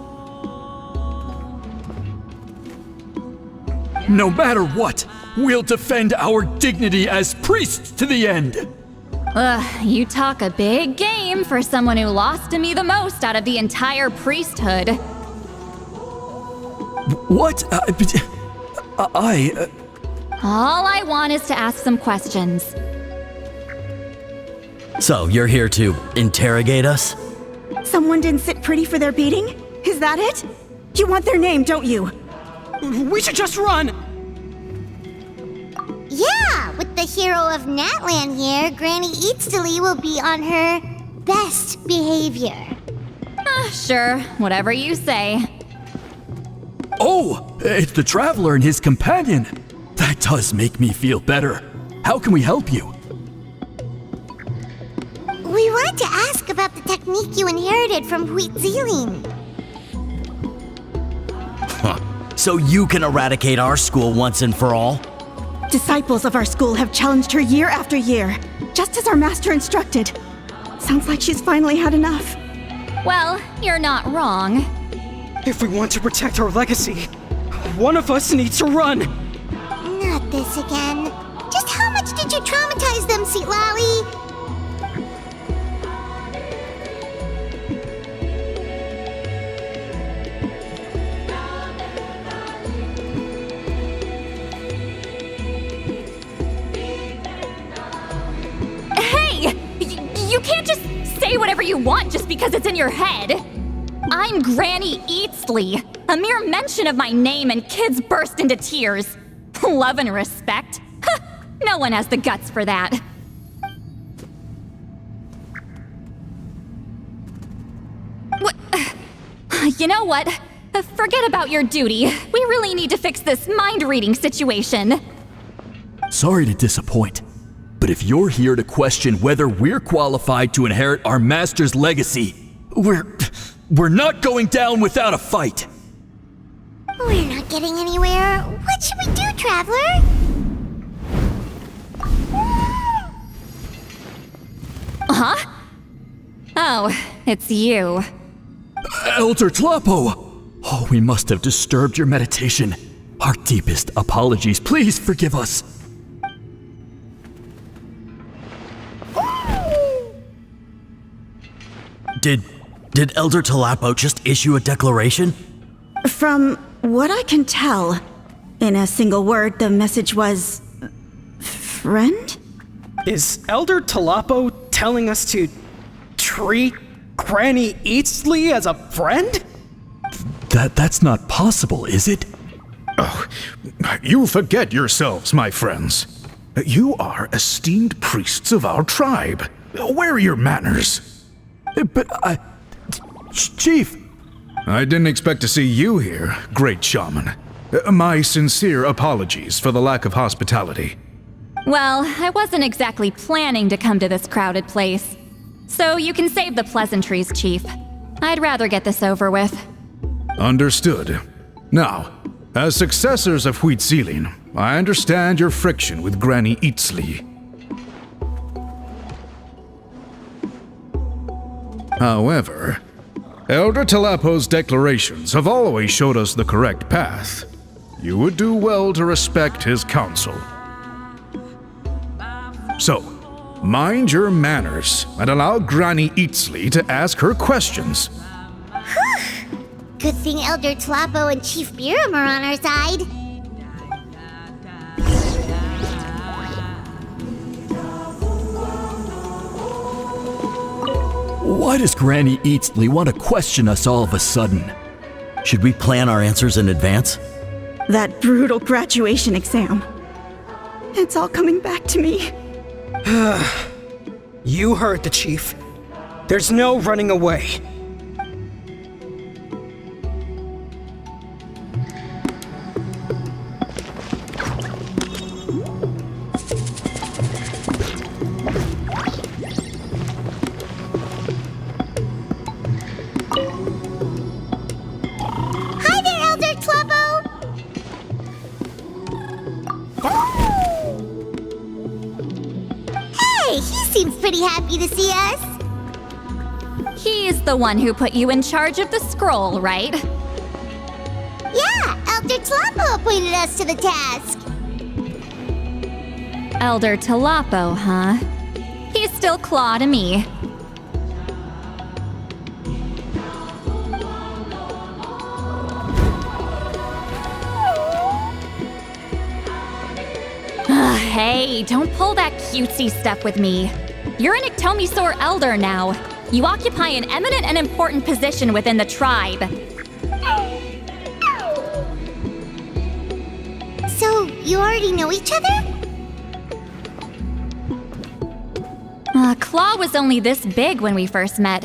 Speaker 12: No matter what, we'll defend our dignity as priests to the end.
Speaker 1: Ugh, you talk a big game for someone who lost to me the most out of the entire priesthood.
Speaker 12: What?
Speaker 1: All I want is to ask some questions.
Speaker 11: So, you're here to interrogate us?
Speaker 3: Someone didn't sit pretty for their beating? Is that it? You want their name, don't you?
Speaker 11: We should just run!
Speaker 2: Yeah, with the hero of Natlan here, Granny Eatsley will be on her best behavior.
Speaker 1: Sure, whatever you say.
Speaker 12: Oh, it's the Traveler and his companion. That does make me feel better. How can we help you?
Speaker 2: We wanted to ask about the technique you inherited from Huitziling.
Speaker 11: So you can eradicate our school once and for all?
Speaker 3: Disciples of our school have challenged her year after year, just as our master instructed. Sounds like she's finally had enough.
Speaker 1: Well, you're not wrong.
Speaker 11: If we want to protect our legacy, one of us needs to run!
Speaker 2: Not this again. Just how much did you traumatize them, Sitlali?
Speaker 1: You can't just say whatever you want just because it's in your head. I'm Granny Eatsley. A mere mention of my name and kids burst into tears. Love and respect? No one has the guts for that. What? You know what? Forget about your duty. We really need to fix this mind-reading situation.
Speaker 12: Sorry to disappoint, but if you're here to question whether we're qualified to inherit our master's legacy, we're not going down without a fight.
Speaker 2: We're not getting anywhere. What should we do, Traveler?
Speaker 1: Huh? Oh, it's you.
Speaker 12: Elder Tlapo! Oh, we must have disturbed your meditation. Our deepest apologies. Please forgive us.
Speaker 13: Did Elder Tlapo just issue a declaration?
Speaker 3: From what I can tell, in a single word, the message was... friend?
Speaker 11: Is Elder Tlapo telling us to treat Granny Eatsley as a friend?
Speaker 12: That's not possible, is it?
Speaker 14: Oh, you forget yourselves, my friends. You are esteemed priests of our tribe. Where are your manners?
Speaker 12: But Chief!
Speaker 14: I didn't expect to see you here, great shaman. My sincere apologies for the lack of hospitality.
Speaker 1: Well, I wasn't exactly planning to come to this crowded place. So you can save the pleasantries, Chief. I'd rather get this over with.
Speaker 14: Understood. Now, as successors of Huitzilin, I understand your friction with Granny Eatsley. However, Elder Tlapo's declarations have always showed us the correct path. You would do well to respect his counsel. So, mind your manners and allow Granny Eatsley to ask her questions.
Speaker 2: Good thing Elder Tlapo and Chief Biram are on our side.
Speaker 12: Why does Granny Eatsley want to question us all of a sudden?
Speaker 13: Should we plan our answers in advance?
Speaker 3: That brutal graduation exam. It's all coming back to me.
Speaker 11: You heard the Chief. There's no running away.
Speaker 2: Hi there, Elder Tlapo! Hey, he seems pretty happy to see us.
Speaker 1: He's the one who put you in charge of the scroll, right?
Speaker 2: Yeah, Elder Tlapo appointed us to the task.
Speaker 1: Elder Tlapo, huh? He's still Claw to me. Hey, don't pull that cutesy stuff with me. You're an Iktomi-Sor Elder now. You occupy an eminent and important position within the tribe.
Speaker 2: So, you already know each other?
Speaker 1: Claw was only this big when we first met.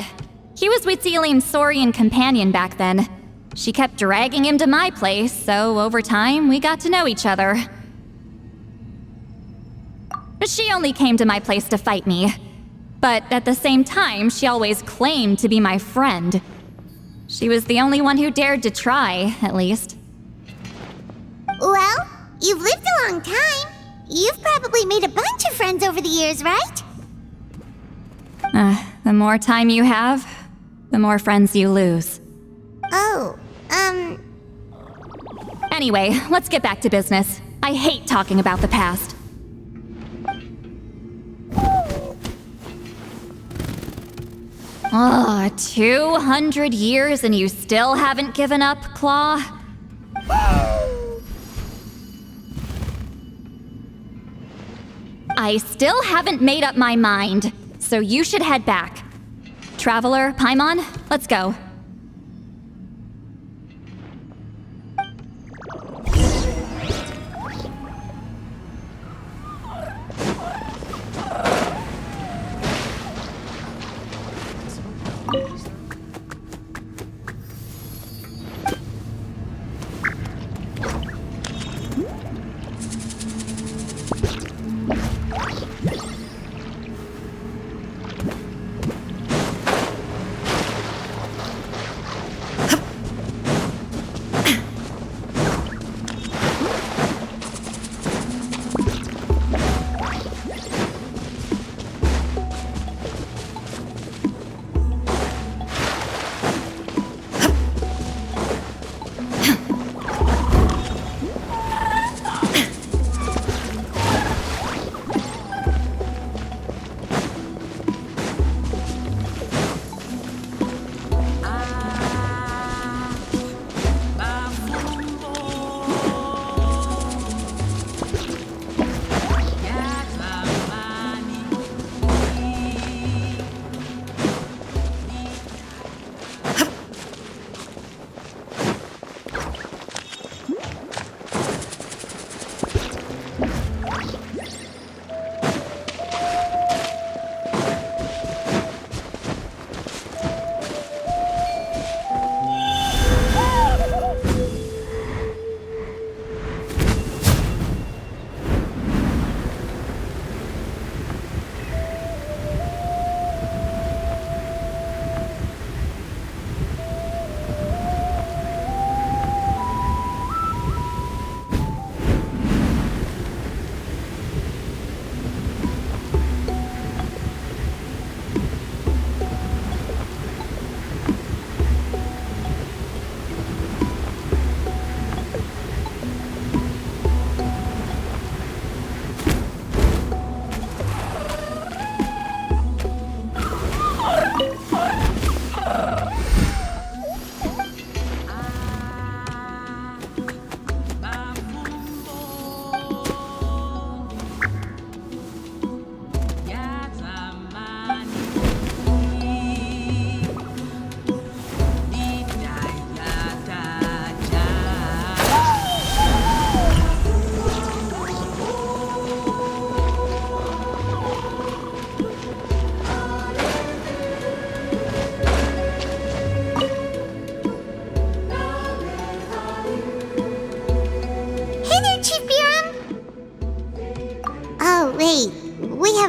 Speaker 1: He was Huitzilin's Saurian companion back then. She kept dragging him to my place, so over time, we got to know each other. She only came to my place to fight me. But at the same time, she always claimed to be my friend. She was the only one who dared to try, at least.
Speaker 2: Well, you've lived a long time. You've probably made a bunch of friends over the years, right?
Speaker 1: The more time you have, the more friends you lose.
Speaker 2: Oh,
Speaker 1: Anyway, let's get back to business. I hate talking about the past. 200 years and you still haven't given up, Claw? I still haven't made up my mind, so you should head back. Traveler, Paimon, let's go.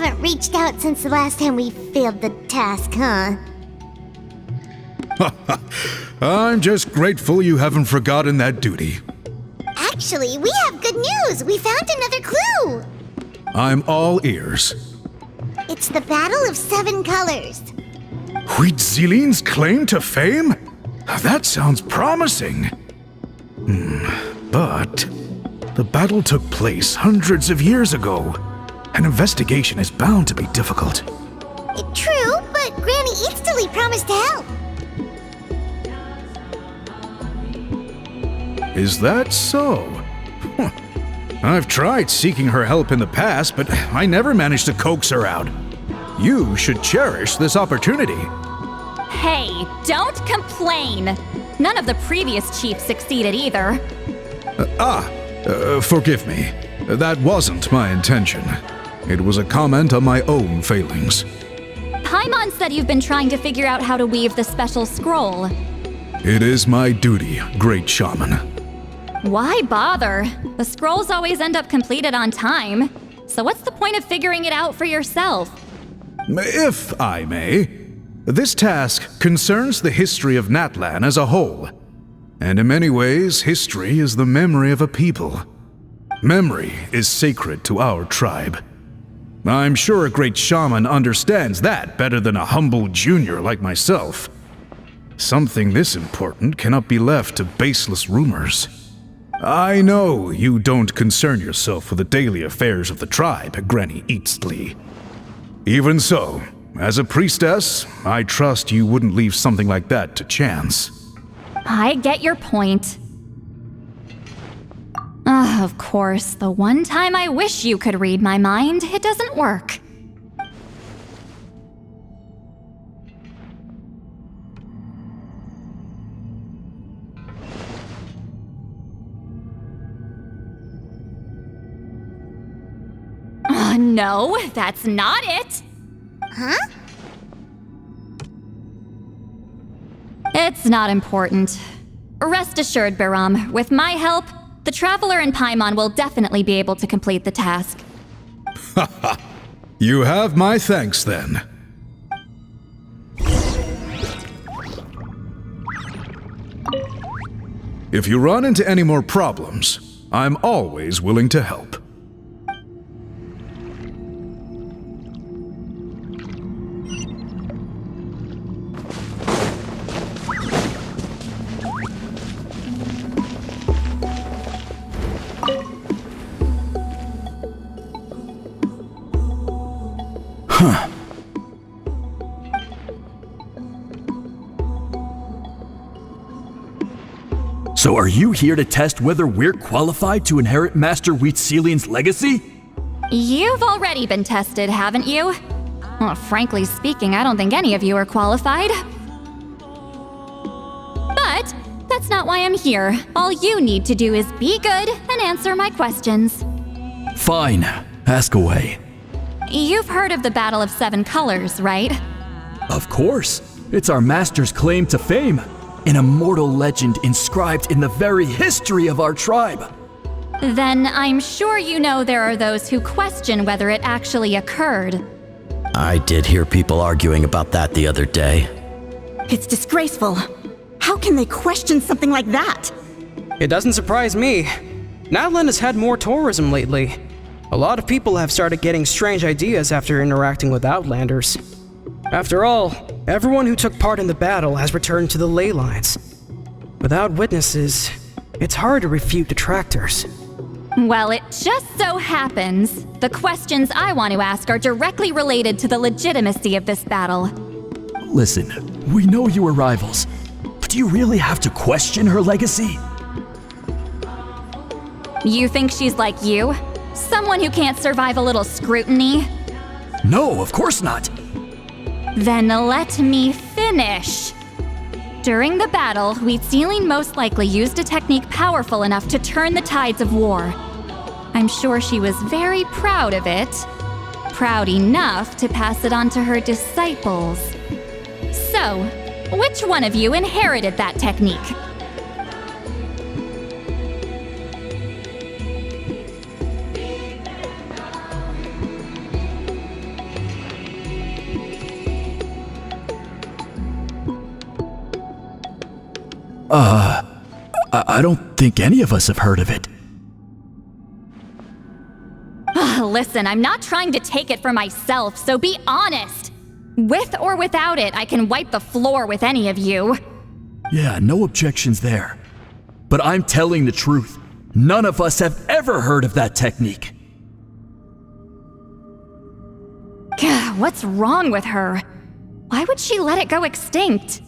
Speaker 2: haven't reached out since the last time we failed the task, huh?
Speaker 14: I'm just grateful you haven't forgotten that duty.
Speaker 2: Actually, we have good news! We found another clue!
Speaker 14: I'm all ears.
Speaker 2: It's the Battle of 7 Colors.
Speaker 14: Wheat Zeline's claim to fame? That sounds promising. But the battle took place hundreds of years ago. An investigation is bound to be difficult.
Speaker 2: True, but Granny Eatsterly promised to help.
Speaker 14: Is that so? I've tried seeking her help in the past, but I never managed to coax her out. You should cherish this opportunity.
Speaker 1: Hey, don't complain! None of the previous chiefs succeeded either.
Speaker 14: Forgive me. That wasn't my intention. It was a comment on my own failings.
Speaker 1: Paimon said you've been trying to figure out how to weave the special scroll.
Speaker 14: It is my duty, Great Shaman.
Speaker 1: Why bother? The scrolls always end up completed on time. So what's the point of figuring it out for yourself?
Speaker 14: If I may, this task concerns the history of Natlan as a whole. And in many ways, history is the memory of a people. Memory is sacred to our tribe. I'm sure a great shaman understands that better than a humble junior like myself. Something this important cannot be left to baseless rumors. I know you don't concern yourself with the daily affairs of the tribe, Granny Eatsterly. Even so, as a priestess, I trust you wouldn't leave something like that to chance.
Speaker 1: I get your point. Of course, the one time I wish you could read my mind, it doesn't work. No, that's not it.
Speaker 2: Huh?
Speaker 1: It's not important. Rest assured, Biram, with my help, the Traveler and Paimon will definitely be able to complete the task.
Speaker 14: You have my thanks, then. If you run into any more problems, I'm always willing to help.
Speaker 12: So are you here to test whether we're qualified to inherit Master Wheatzelian's legacy?
Speaker 1: You've already been tested, haven't you? Well, frankly speaking, I don't think any of you are qualified. But that's not why I'm here. All you need to do is be good and answer my questions.
Speaker 12: Fine. Ask away.
Speaker 1: You've heard of the Battle of 7 Colors, right?
Speaker 12: Of course. It's our master's claim to fame. An immortal legend inscribed in the very history of our tribe.
Speaker 1: Then I'm sure you know there are those who question whether it actually occurred.
Speaker 13: I did hear people arguing about that the other day.
Speaker 3: It's disgraceful. How can they question something like that?
Speaker 11: It doesn't surprise me. Natlan has had more tourism lately. A lot of people have started getting strange ideas after interacting with Outlanders. After all, everyone who took part in the battle has returned to the ley lines. Without witnesses, it's hard to refute detractors.
Speaker 1: Well, it just so happens the questions I want to ask are directly related to the legitimacy of this battle.
Speaker 12: Listen, we know you are rivals, but do you really have to question her legacy?
Speaker 1: You think she's like you? Someone who can't survive a little scrutiny?
Speaker 12: No, of course not.
Speaker 1: Then let me finish. During the battle, Wheatzeline most likely used a technique powerful enough to turn the tides of war. I'm sure she was very proud of it. Proud enough to pass it on to her disciples. So, which one of you inherited that technique?
Speaker 12: I don't think any of us have heard of it.
Speaker 1: Listen, I'm not trying to take it for myself, so be honest. With or without it, I can wipe the floor with any of you.
Speaker 12: Yeah, no objections there. But I'm telling the truth. None of us have ever heard of that technique.
Speaker 1: Gah, what's wrong with her? Why would she let it go extinct?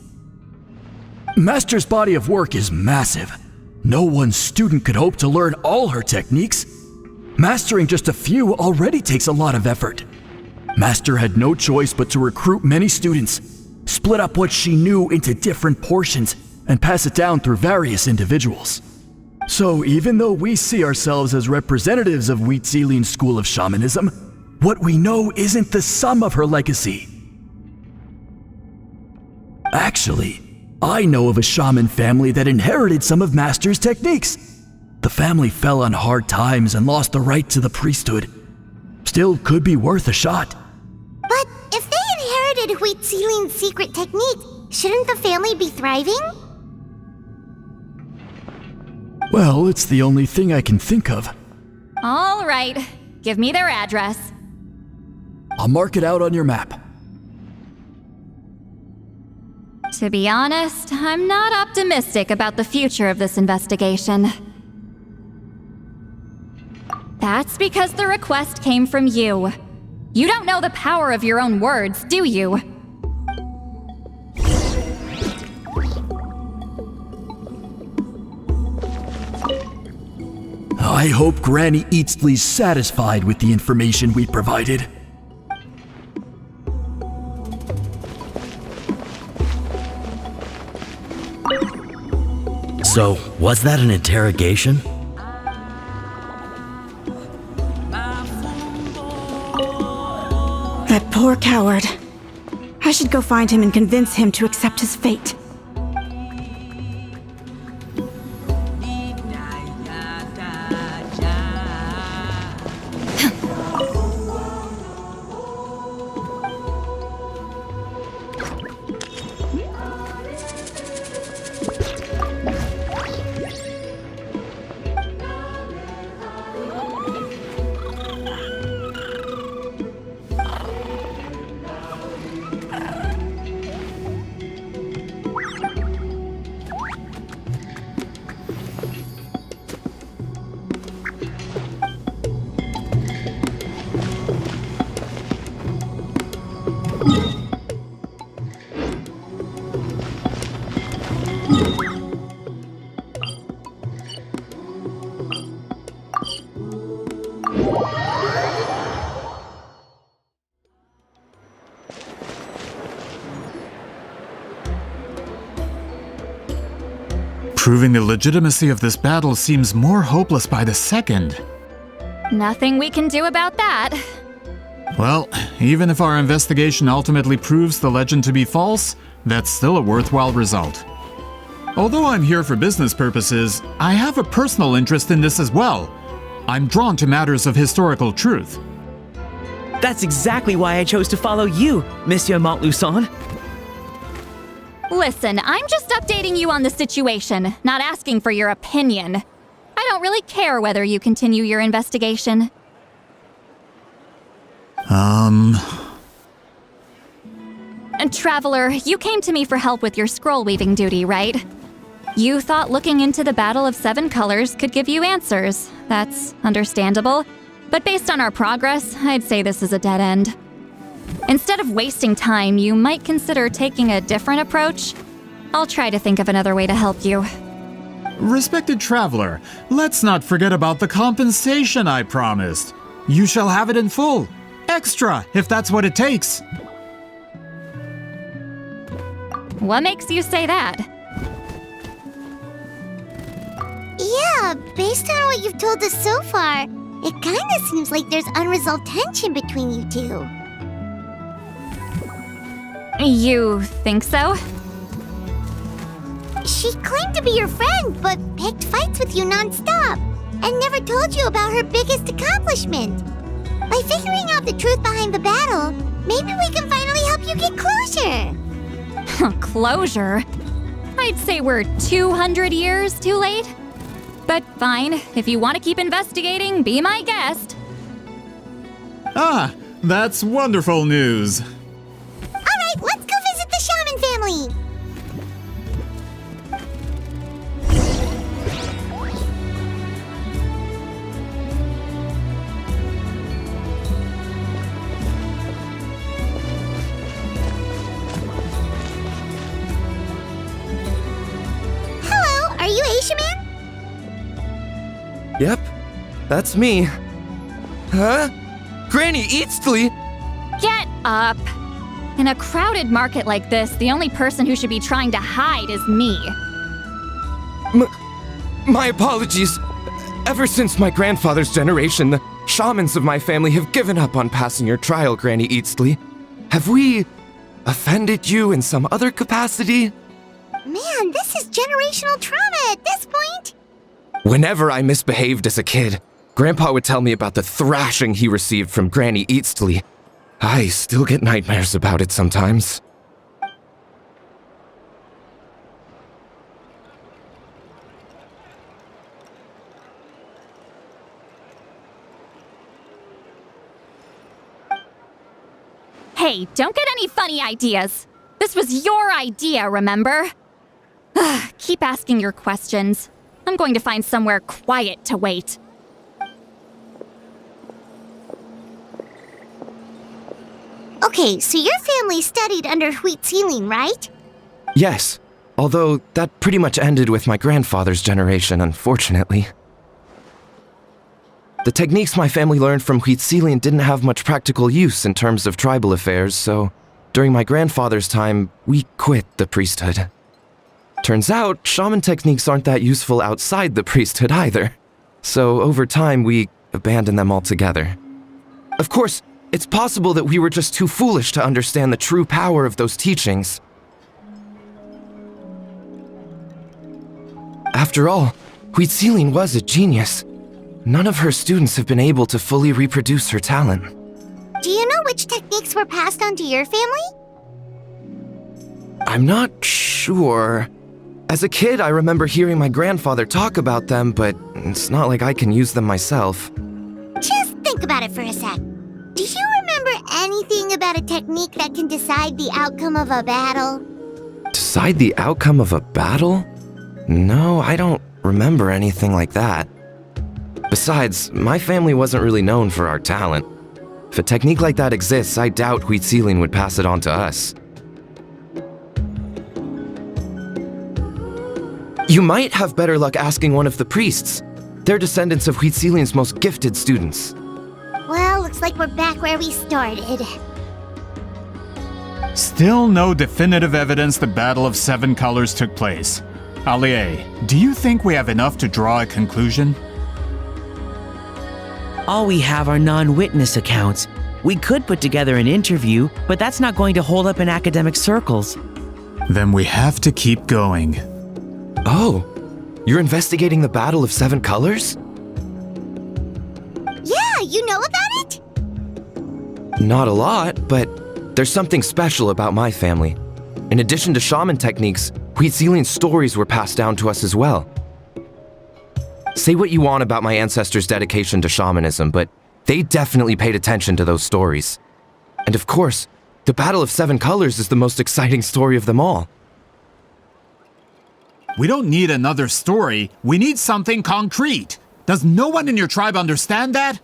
Speaker 12: Master's body of work is massive. No one student could hope to learn all her techniques. Mastering just a few already takes a lot of effort. Master had no choice but to recruit many students, split up what she knew into different portions, and pass it down through various individuals. So even though we see ourselves as representatives of Wheat Zealand's school of shamanism, what we know isn't the sum of her legacy. Actually, I know of a shaman family that inherited some of Master's techniques. The family fell on hard times and lost the right to the priesthood. Still could be worth a shot.
Speaker 2: But if they inherited Wheat Zealand's secret technique, shouldn't the family be thriving?
Speaker 12: Well, it's the only thing I can think of.
Speaker 1: All right, give me their address.
Speaker 12: I'll mark it out on your map.
Speaker 1: To be honest, I'm not optimistic about the future of this investigation. That's because the request came from you. You don't know the power of your own words, do you?
Speaker 12: I hope Granny Eatsley's satisfied with the information we provided.
Speaker 13: So, was that an interrogation?
Speaker 3: That poor coward. I should go find him and convince him to accept his fate.
Speaker 5: Proving the legitimacy of this battle seems more hopeless by the second.
Speaker 1: Nothing we can do about that.
Speaker 5: Well, even if our investigation ultimately proves the legend to be false, that's still a worthwhile result. Although I'm here for business purposes, I have a personal interest in this as well. I'm drawn to matters of historical truth.
Speaker 6: That's exactly why I chose to follow you, Monsieur Montluçon.
Speaker 1: Listen, I'm just updating you on the situation, not asking for your opinion. I don't really care whether you continue your investigation.
Speaker 5: And
Speaker 1: Traveler, you came to me for help with your scroll weaving duty, right? You thought looking into the Battle of Seven Colors could give you answers. That's understandable. But based on our progress, I'd say this is a dead end. Instead of wasting time, you might consider taking a different approach. I'll try to think of another way to help you.
Speaker 5: respected traveler, let's not forget about the compensation I promised. You shall have it in full. Extra, if that's what it takes.
Speaker 1: What makes you say that?
Speaker 2: Yeah, based on what you've told us so far, it kinda seems like there's unresolved tension between you two.
Speaker 1: You think so?
Speaker 2: She claimed to be your friend, but picked fights with you non-stop, and never told you about her biggest accomplishment. By figuring out the truth behind the battle, maybe we can finally help you get closure.
Speaker 1: Closure? I'd say we're 200 years too late. But fine, if you want to keep investigating, be my guest.
Speaker 5: Ah, that's wonderful news.
Speaker 2: Alright, let's go visit the shaman family! Hello, are you Aisha Man?
Speaker 15: Yep, that's me. Huh? Granny Eatsley?
Speaker 1: Get up! In a crowded market like this, the only person who should be trying to hide is me.
Speaker 15: My apologies. Ever since my grandfather's generation, the shamans of my family have given up on passing your trial, Granny Eatsley. Have we offended you in some other capacity?
Speaker 2: Man, this is generational trauma at this point!
Speaker 15: Whenever I misbehaved as a kid, Grandpa would tell me about the thrashing he received from Granny Eatsley. I still get nightmares about it sometimes.
Speaker 1: Hey, don't get any funny ideas. This was your idea, remember? Keep asking your questions. I'm going to find somewhere quiet to wait.
Speaker 2: Okay, so your family studied under Huitzilin, right?
Speaker 15: Yes, although that pretty much ended with my grandfather's generation, unfortunately. The techniques my family learned from Huitzilin didn't have much practical use in terms of tribal affairs, so during my grandfather's time, we quit the priesthood. Turns out, shaman techniques aren't that useful outside the priesthood either. So over time, we abandoned them altogether. Of course, it's possible that we were just too foolish to understand the true power of those teachings. After all, Huitzilin was a genius. None of her students have been able to fully reproduce her talent.
Speaker 2: Do you know which techniques were passed on to your family?
Speaker 15: I'm not sure. As a kid, I remember hearing my grandfather talk about them, but it's not like I can use them myself.
Speaker 2: Just think about it for a sec. Do you remember anything about a technique that can decide the outcome of a battle?
Speaker 15: Decide the outcome of a battle? No, I don't remember anything like that. Besides, my family wasn't really known for our talent. If a technique like that exists, I doubt Huitzilin would pass it on to us. You might have better luck asking one of the priests. They're descendants of Huitzilin's most gifted students.
Speaker 2: Well, looks like we're back where we started.
Speaker 5: Still no definitive evidence the Battle of Seven Colors took place. Alie, do you think we have enough to draw a conclusion?
Speaker 6: All we have are non-witness accounts. We could put together an interview, but that's not going to hold up in academic circles.
Speaker 5: Then we have to keep going.
Speaker 15: Oh, you're investigating the Battle of Seven Colors?
Speaker 2: Yeah, you know about it?
Speaker 15: Not a lot, but there's something special about my family. In addition to shaman techniques, Huitzilian stories were passed down to us as well. Say what you want about my ancestors' dedication to shamanism, but they definitely paid attention to those stories. And of course, the Battle of Seven Colors is the most exciting story of them all.
Speaker 5: We don't need another story. We need something concrete. Does no one in your tribe understand that?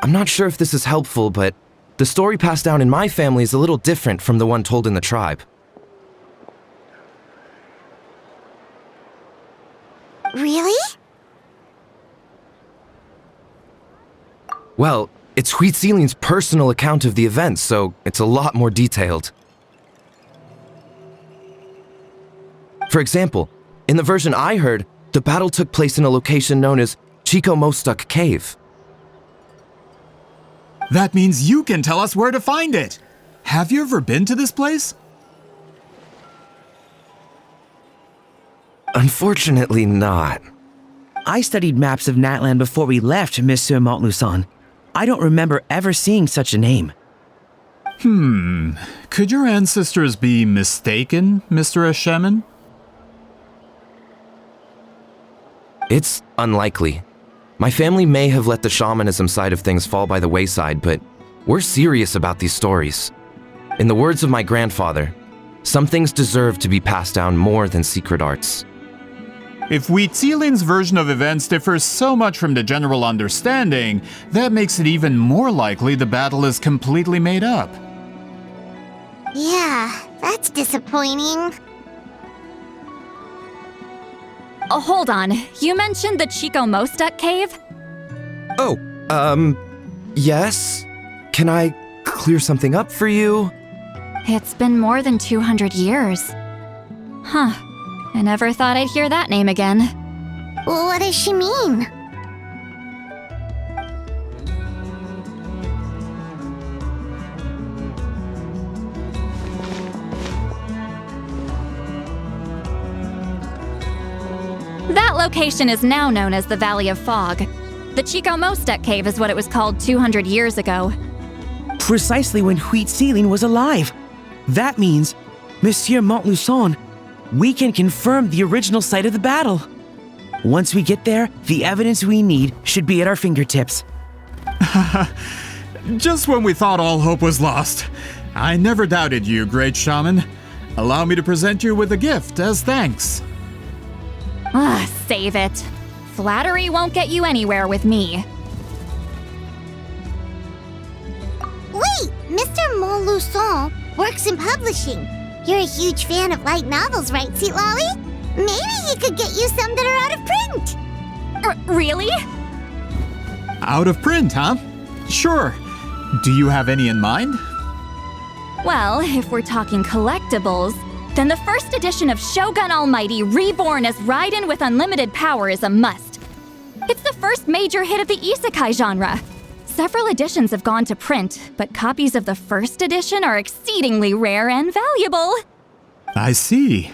Speaker 15: I'm not sure if this is helpful, but the story passed down in my family is a little different from the one told in the tribe.
Speaker 2: Really?
Speaker 15: Well, it's Huitzilian's personal account of the event, so it's a lot more detailed. For example, in the version I heard, the battle took place in a location known as Chico Mostuk Cave.
Speaker 5: That means you can tell us where to find it. Have you ever been to this place?
Speaker 15: Unfortunately not.
Speaker 6: I studied maps of Natlan before we left, Monsieur Montluçon. I don't remember ever seeing such a name.
Speaker 5: Could your ancestors be mistaken, Mr. Shaman?
Speaker 15: It's unlikely. My family may have let the shamanism side of things fall by the wayside, but we're serious about these stories. In the words of my grandfather, some things deserve to be passed down more than secret arts.
Speaker 5: If Wheatzilian's version of events differs so much from the general understanding, that makes it even more likely the battle is completely made up.
Speaker 2: Yeah, that's disappointing.
Speaker 1: Oh, hold on. You mentioned the Chico Mostek cave?
Speaker 15: Oh, yes? Can I clear something up for you?
Speaker 1: It's been more than 200 years. Huh. I never thought I'd hear that name again.
Speaker 2: What does she mean?
Speaker 1: That location is now known as the Valley of Fog. The Chico Mostek cave is what it was called 200 years ago.
Speaker 6: Precisely when Wheatzilian was alive. That means, Monsieur Montluçon, we can confirm the original site of the battle. Once we get there, the evidence we need should be at our fingertips.
Speaker 5: Just when we thought all hope was lost. I never doubted you, great shaman. Allow me to present you with a gift as thanks.
Speaker 1: Save it. Flattery won't get you anywhere with me.
Speaker 2: Wait, Mr. Montluçon works in publishing. You're a huge fan of light novels, right, Lolly? Maybe he could get you some that are out of print.
Speaker 1: Really?
Speaker 5: Out of print, huh? Sure. Do you have any in mind?
Speaker 1: Well, if we're talking collectibles, then the first edition of Shogun Almighty Reborn as Raiden with Unlimited Power is a must. It's the first major hit of the isekai genre. Several editions have gone to print, but copies of the first edition are exceedingly rare and valuable.
Speaker 5: I see.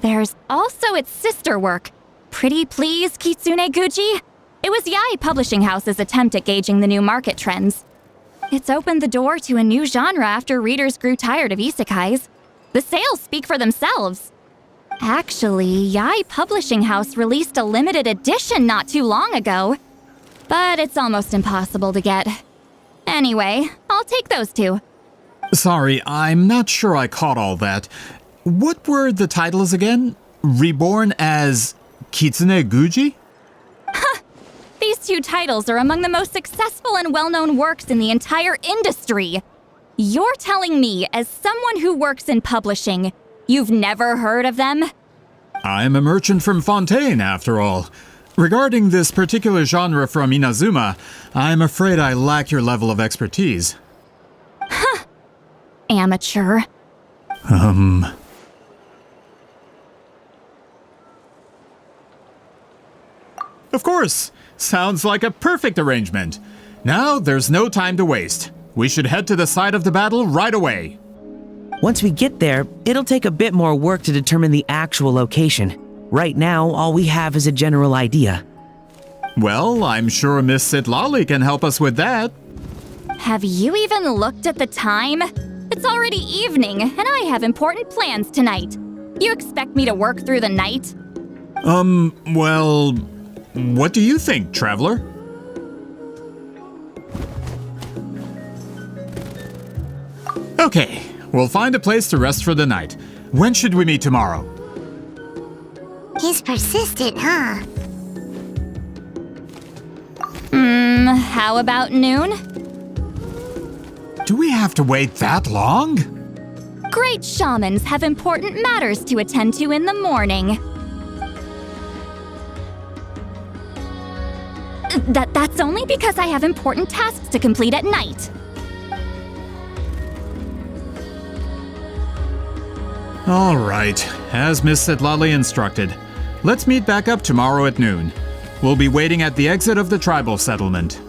Speaker 1: There's also its sister work, Pretty Please Kitsune Guji. It was Yae Publishing House's attempt at gauging the new market trends. It's opened the door to a new genre after readers grew tired of isekais. The sales speak for themselves. Actually, Yae Publishing House released a limited edition not too long ago, but it's almost impossible to get. Anyway, I'll take those two.
Speaker 5: Sorry, I'm not sure I caught all that. What were the titles again? Reborn as Kitsune Guji?
Speaker 1: These two titles are among the most successful and well-known works in the entire industry. You're telling me, as someone who works in publishing, you've never heard of them?
Speaker 5: I'm a merchant from Fontaine, after all. Regarding this particular genre from Inazuma, I'm afraid I lack your level of expertise.
Speaker 1: Amateur.
Speaker 5: Of course! Sounds like a perfect arrangement. Now, there's no time to waste. We should head to the site of the battle right away.
Speaker 6: Once we get there, it'll take a bit more work to determine the actual location. Right now, all we have is a general idea.
Speaker 5: Well, I'm sure Miss Sitlali can help us with that.
Speaker 1: Have you even looked at the time? It's already evening, and I have important plans tonight. You expect me to work through the night?
Speaker 5: Well, what do you think, traveler? Okay, we'll find a place to rest for the night. When should we meet tomorrow?
Speaker 2: He's persistent, huh?
Speaker 1: How about noon?
Speaker 5: Do we have to wait that long?
Speaker 1: Great shamans have important matters to attend to in the morning. That's only because I have important tasks to complete at night.
Speaker 5: All right, as Miss Sitlali instructed. Let's meet back up tomorrow at noon. We'll be waiting at the exit of the tribal settlement.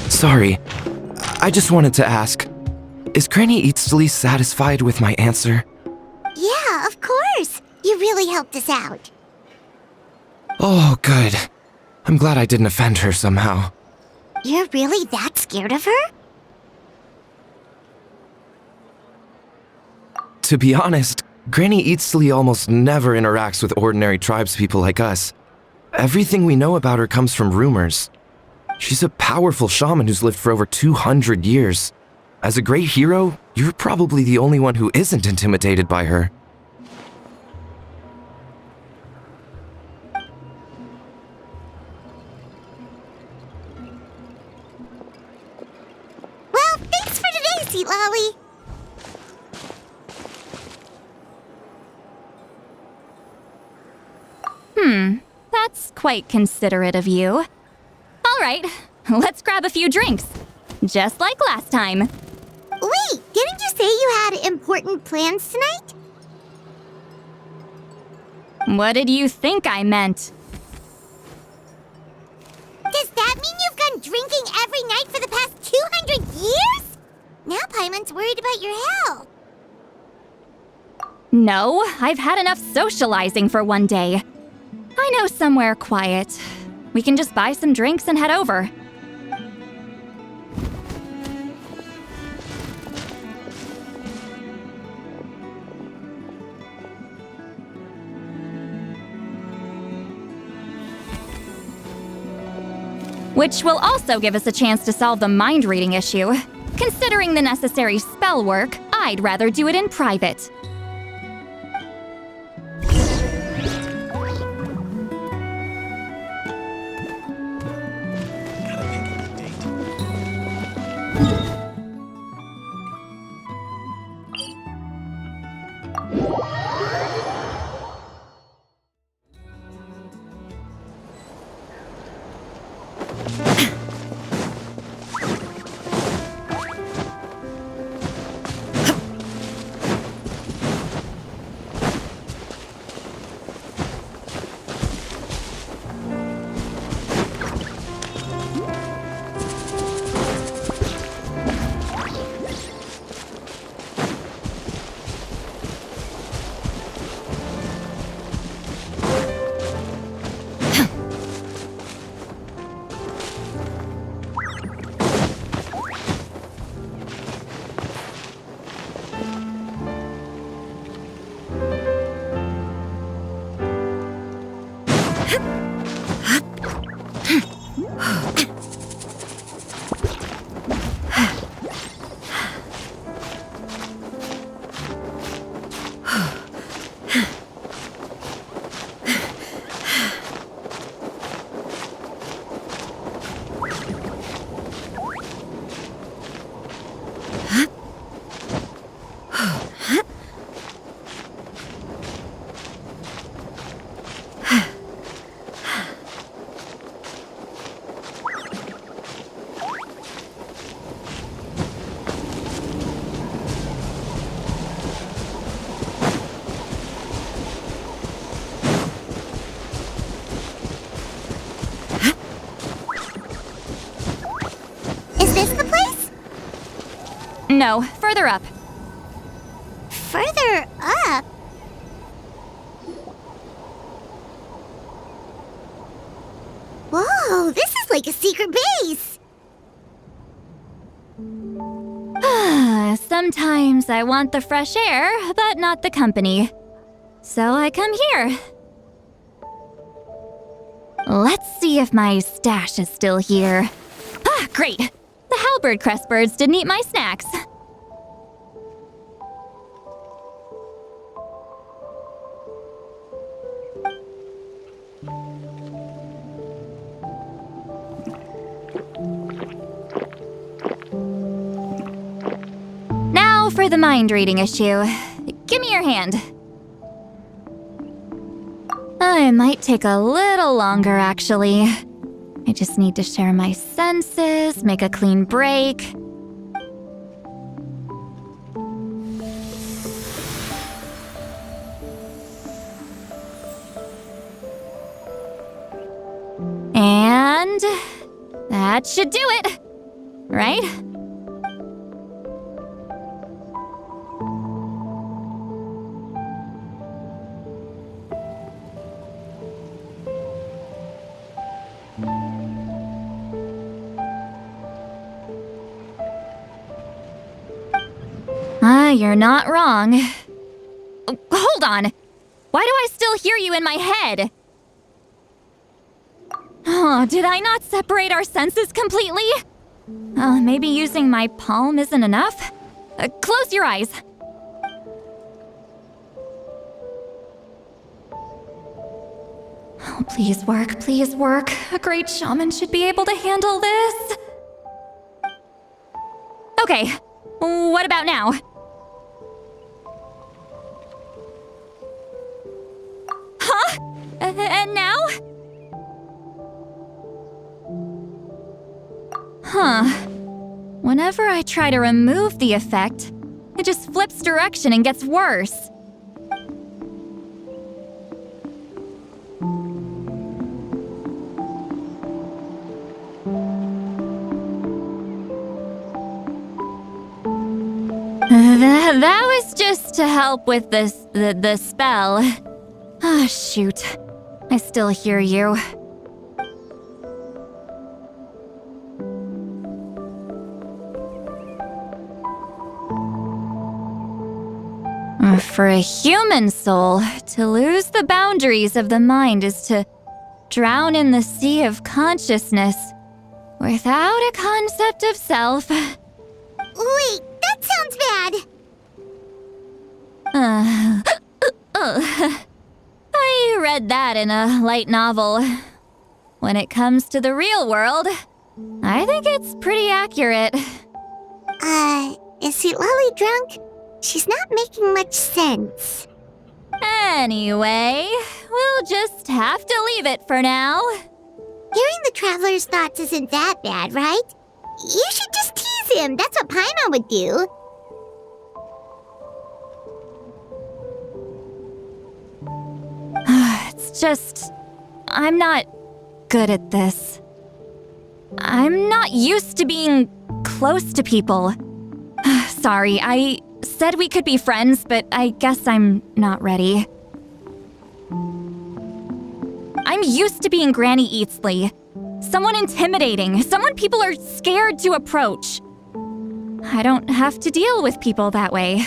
Speaker 15: Sorry. I just wanted to ask, is Granny Eatsley satisfied with my answer?
Speaker 2: Yeah, of course. You really helped us out.
Speaker 15: Oh, good. I'm glad I didn't offend her somehow.
Speaker 2: You're really that scared of her?
Speaker 15: To be honest, Granny Eatsley almost never interacts with ordinary tribespeople like us. Everything we know about her comes from rumors. She's a powerful shaman who's lived for over 200 years. As a great hero, you're probably the only one who isn't intimidated by her.
Speaker 2: Well, thanks for today, Sweet Lolly.
Speaker 1: That's quite considerate of you. All right, let's grab a few drinks. Just like last time.
Speaker 2: Wait, didn't you say you had important plans tonight?
Speaker 1: What did you think I meant?
Speaker 2: Does that mean you've gone drinking every night for the past 200 years? Now Paimon's worried about your health.
Speaker 1: No, I've had enough socializing for one day. I know somewhere quiet. We can just buy some drinks and head over. Which will also give us a chance to solve the mind reading issue. Considering the necessary spell work, I'd rather do it in private. No, further up.
Speaker 2: Further up? Whoa, this is like a secret base!
Speaker 1: Sometimes I want the fresh air, but not the company. So I come here. Let's see if my stash is still here. Ah, great! The halberd crest birds didn't eat my snacks. Now for the mind reading issue. Give me your hand. It might take a little longer, actually. I just need to share my senses, make a clean break. And that should do it, right? You're not wrong. Oh, hold on! Why do I still hear you in my head? Oh, did I not separate our senses completely? Maybe using my palm isn't enough? Close your eyes. Oh, please work, please work. A great shaman should be able to handle this. Okay, what about now? Huh? And now? Huh. Whenever I try to remove the effect, it just flips direction and gets worse. That was just to help with the spell. Ah, shoot. I still hear you. For a human soul, to lose the boundaries of the mind is to drown in the sea of consciousness without a concept of self.
Speaker 2: Wait, that sounds bad.
Speaker 1: I read that in a light novel. When it comes to the real world, I think it's pretty accurate.
Speaker 2: Is Sweet Lolly drunk? She's not making much sense.
Speaker 1: Anyway, we'll just have to leave it for now.
Speaker 2: Hearing the traveler's thoughts isn't that bad, right? You should just tease him. That's what Paimon would do.
Speaker 1: It's just... I'm not good at this. I'm not used to being close to people. Sorry, I said we could be friends, but I guess I'm not ready. I'm used to being Granny Eatsley. Someone intimidating, someone people are scared to approach. I don't have to deal with people that way.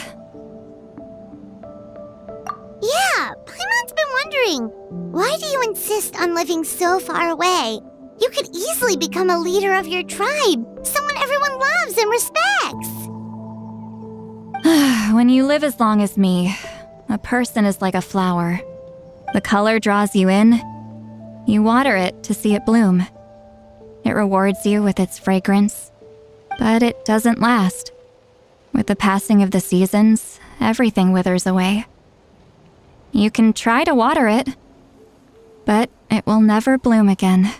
Speaker 2: Yeah, Paimon's been wondering, why do you insist on living so far away? You could easily become a leader of your tribe, someone everyone loves and respects.
Speaker 1: When you live as long as me, a person is like a flower. The color draws you in. You water it to see it bloom. It rewards you with its fragrance, but it doesn't last. With the passing of the seasons, everything withers away. You can try to water it, but it will never bloom again.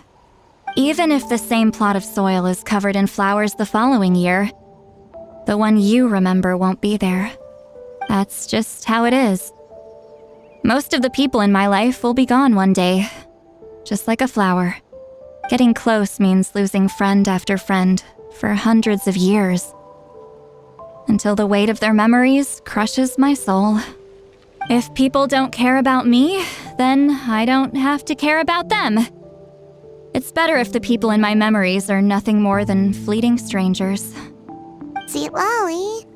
Speaker 1: Even if the same plot of soil is covered in flowers the following year, the one you remember won't be there. That's just how it is. Most of the people in my life will be gone one day, just like a flower. Getting close means losing friend after friend for hundreds of years, until the weight of their memories crushes my soul. If people don't care about me, then I don't have to care about them. It's better if the people in my memories are nothing more than fleeting strangers.
Speaker 2: Sweet Lolly.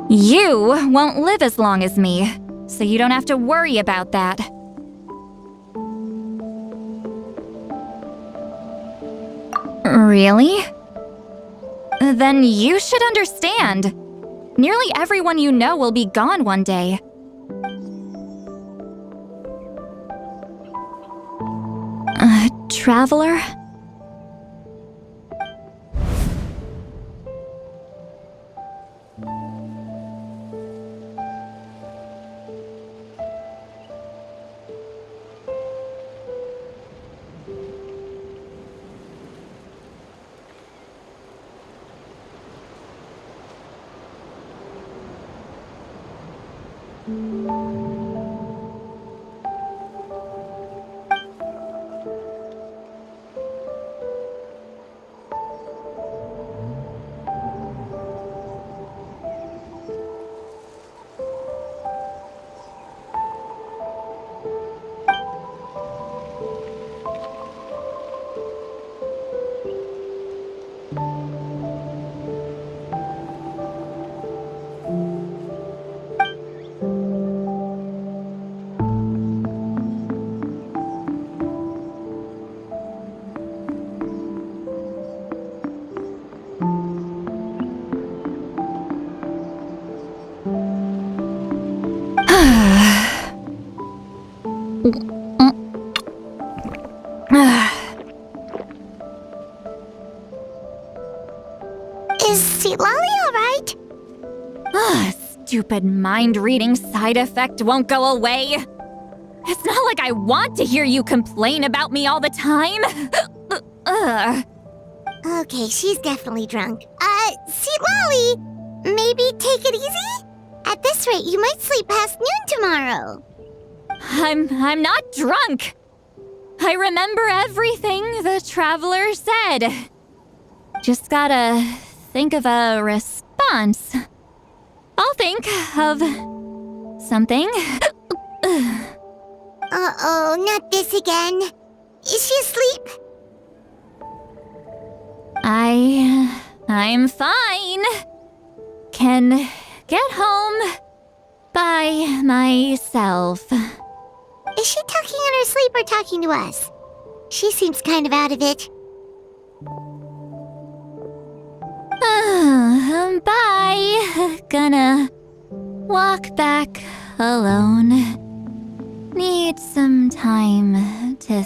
Speaker 1: You won't live as long as me, so you don't have to worry about that. Really? Then you should understand. Nearly everyone you know will be gone one day. Traveler?
Speaker 2: Is Sweet Lolly alright?
Speaker 1: Stupid mind-reading side effect won't go away. It's not like I want to hear you complain about me all the time.
Speaker 2: Okay, she's definitely drunk. Sweet Lolly, maybe take it easy? At this rate, you might sleep past noon tomorrow.
Speaker 1: I'm not drunk. I remember everything the traveler said. Just gotta think of a response. I'll think of something.
Speaker 2: Uh-oh, not this again. Is she asleep?
Speaker 1: I'm fine. Can get home by myself.
Speaker 2: Is she talking in her sleep or talking to us? She seems kind of out of it.
Speaker 1: Bye. Gonna walk back alone. Need some time to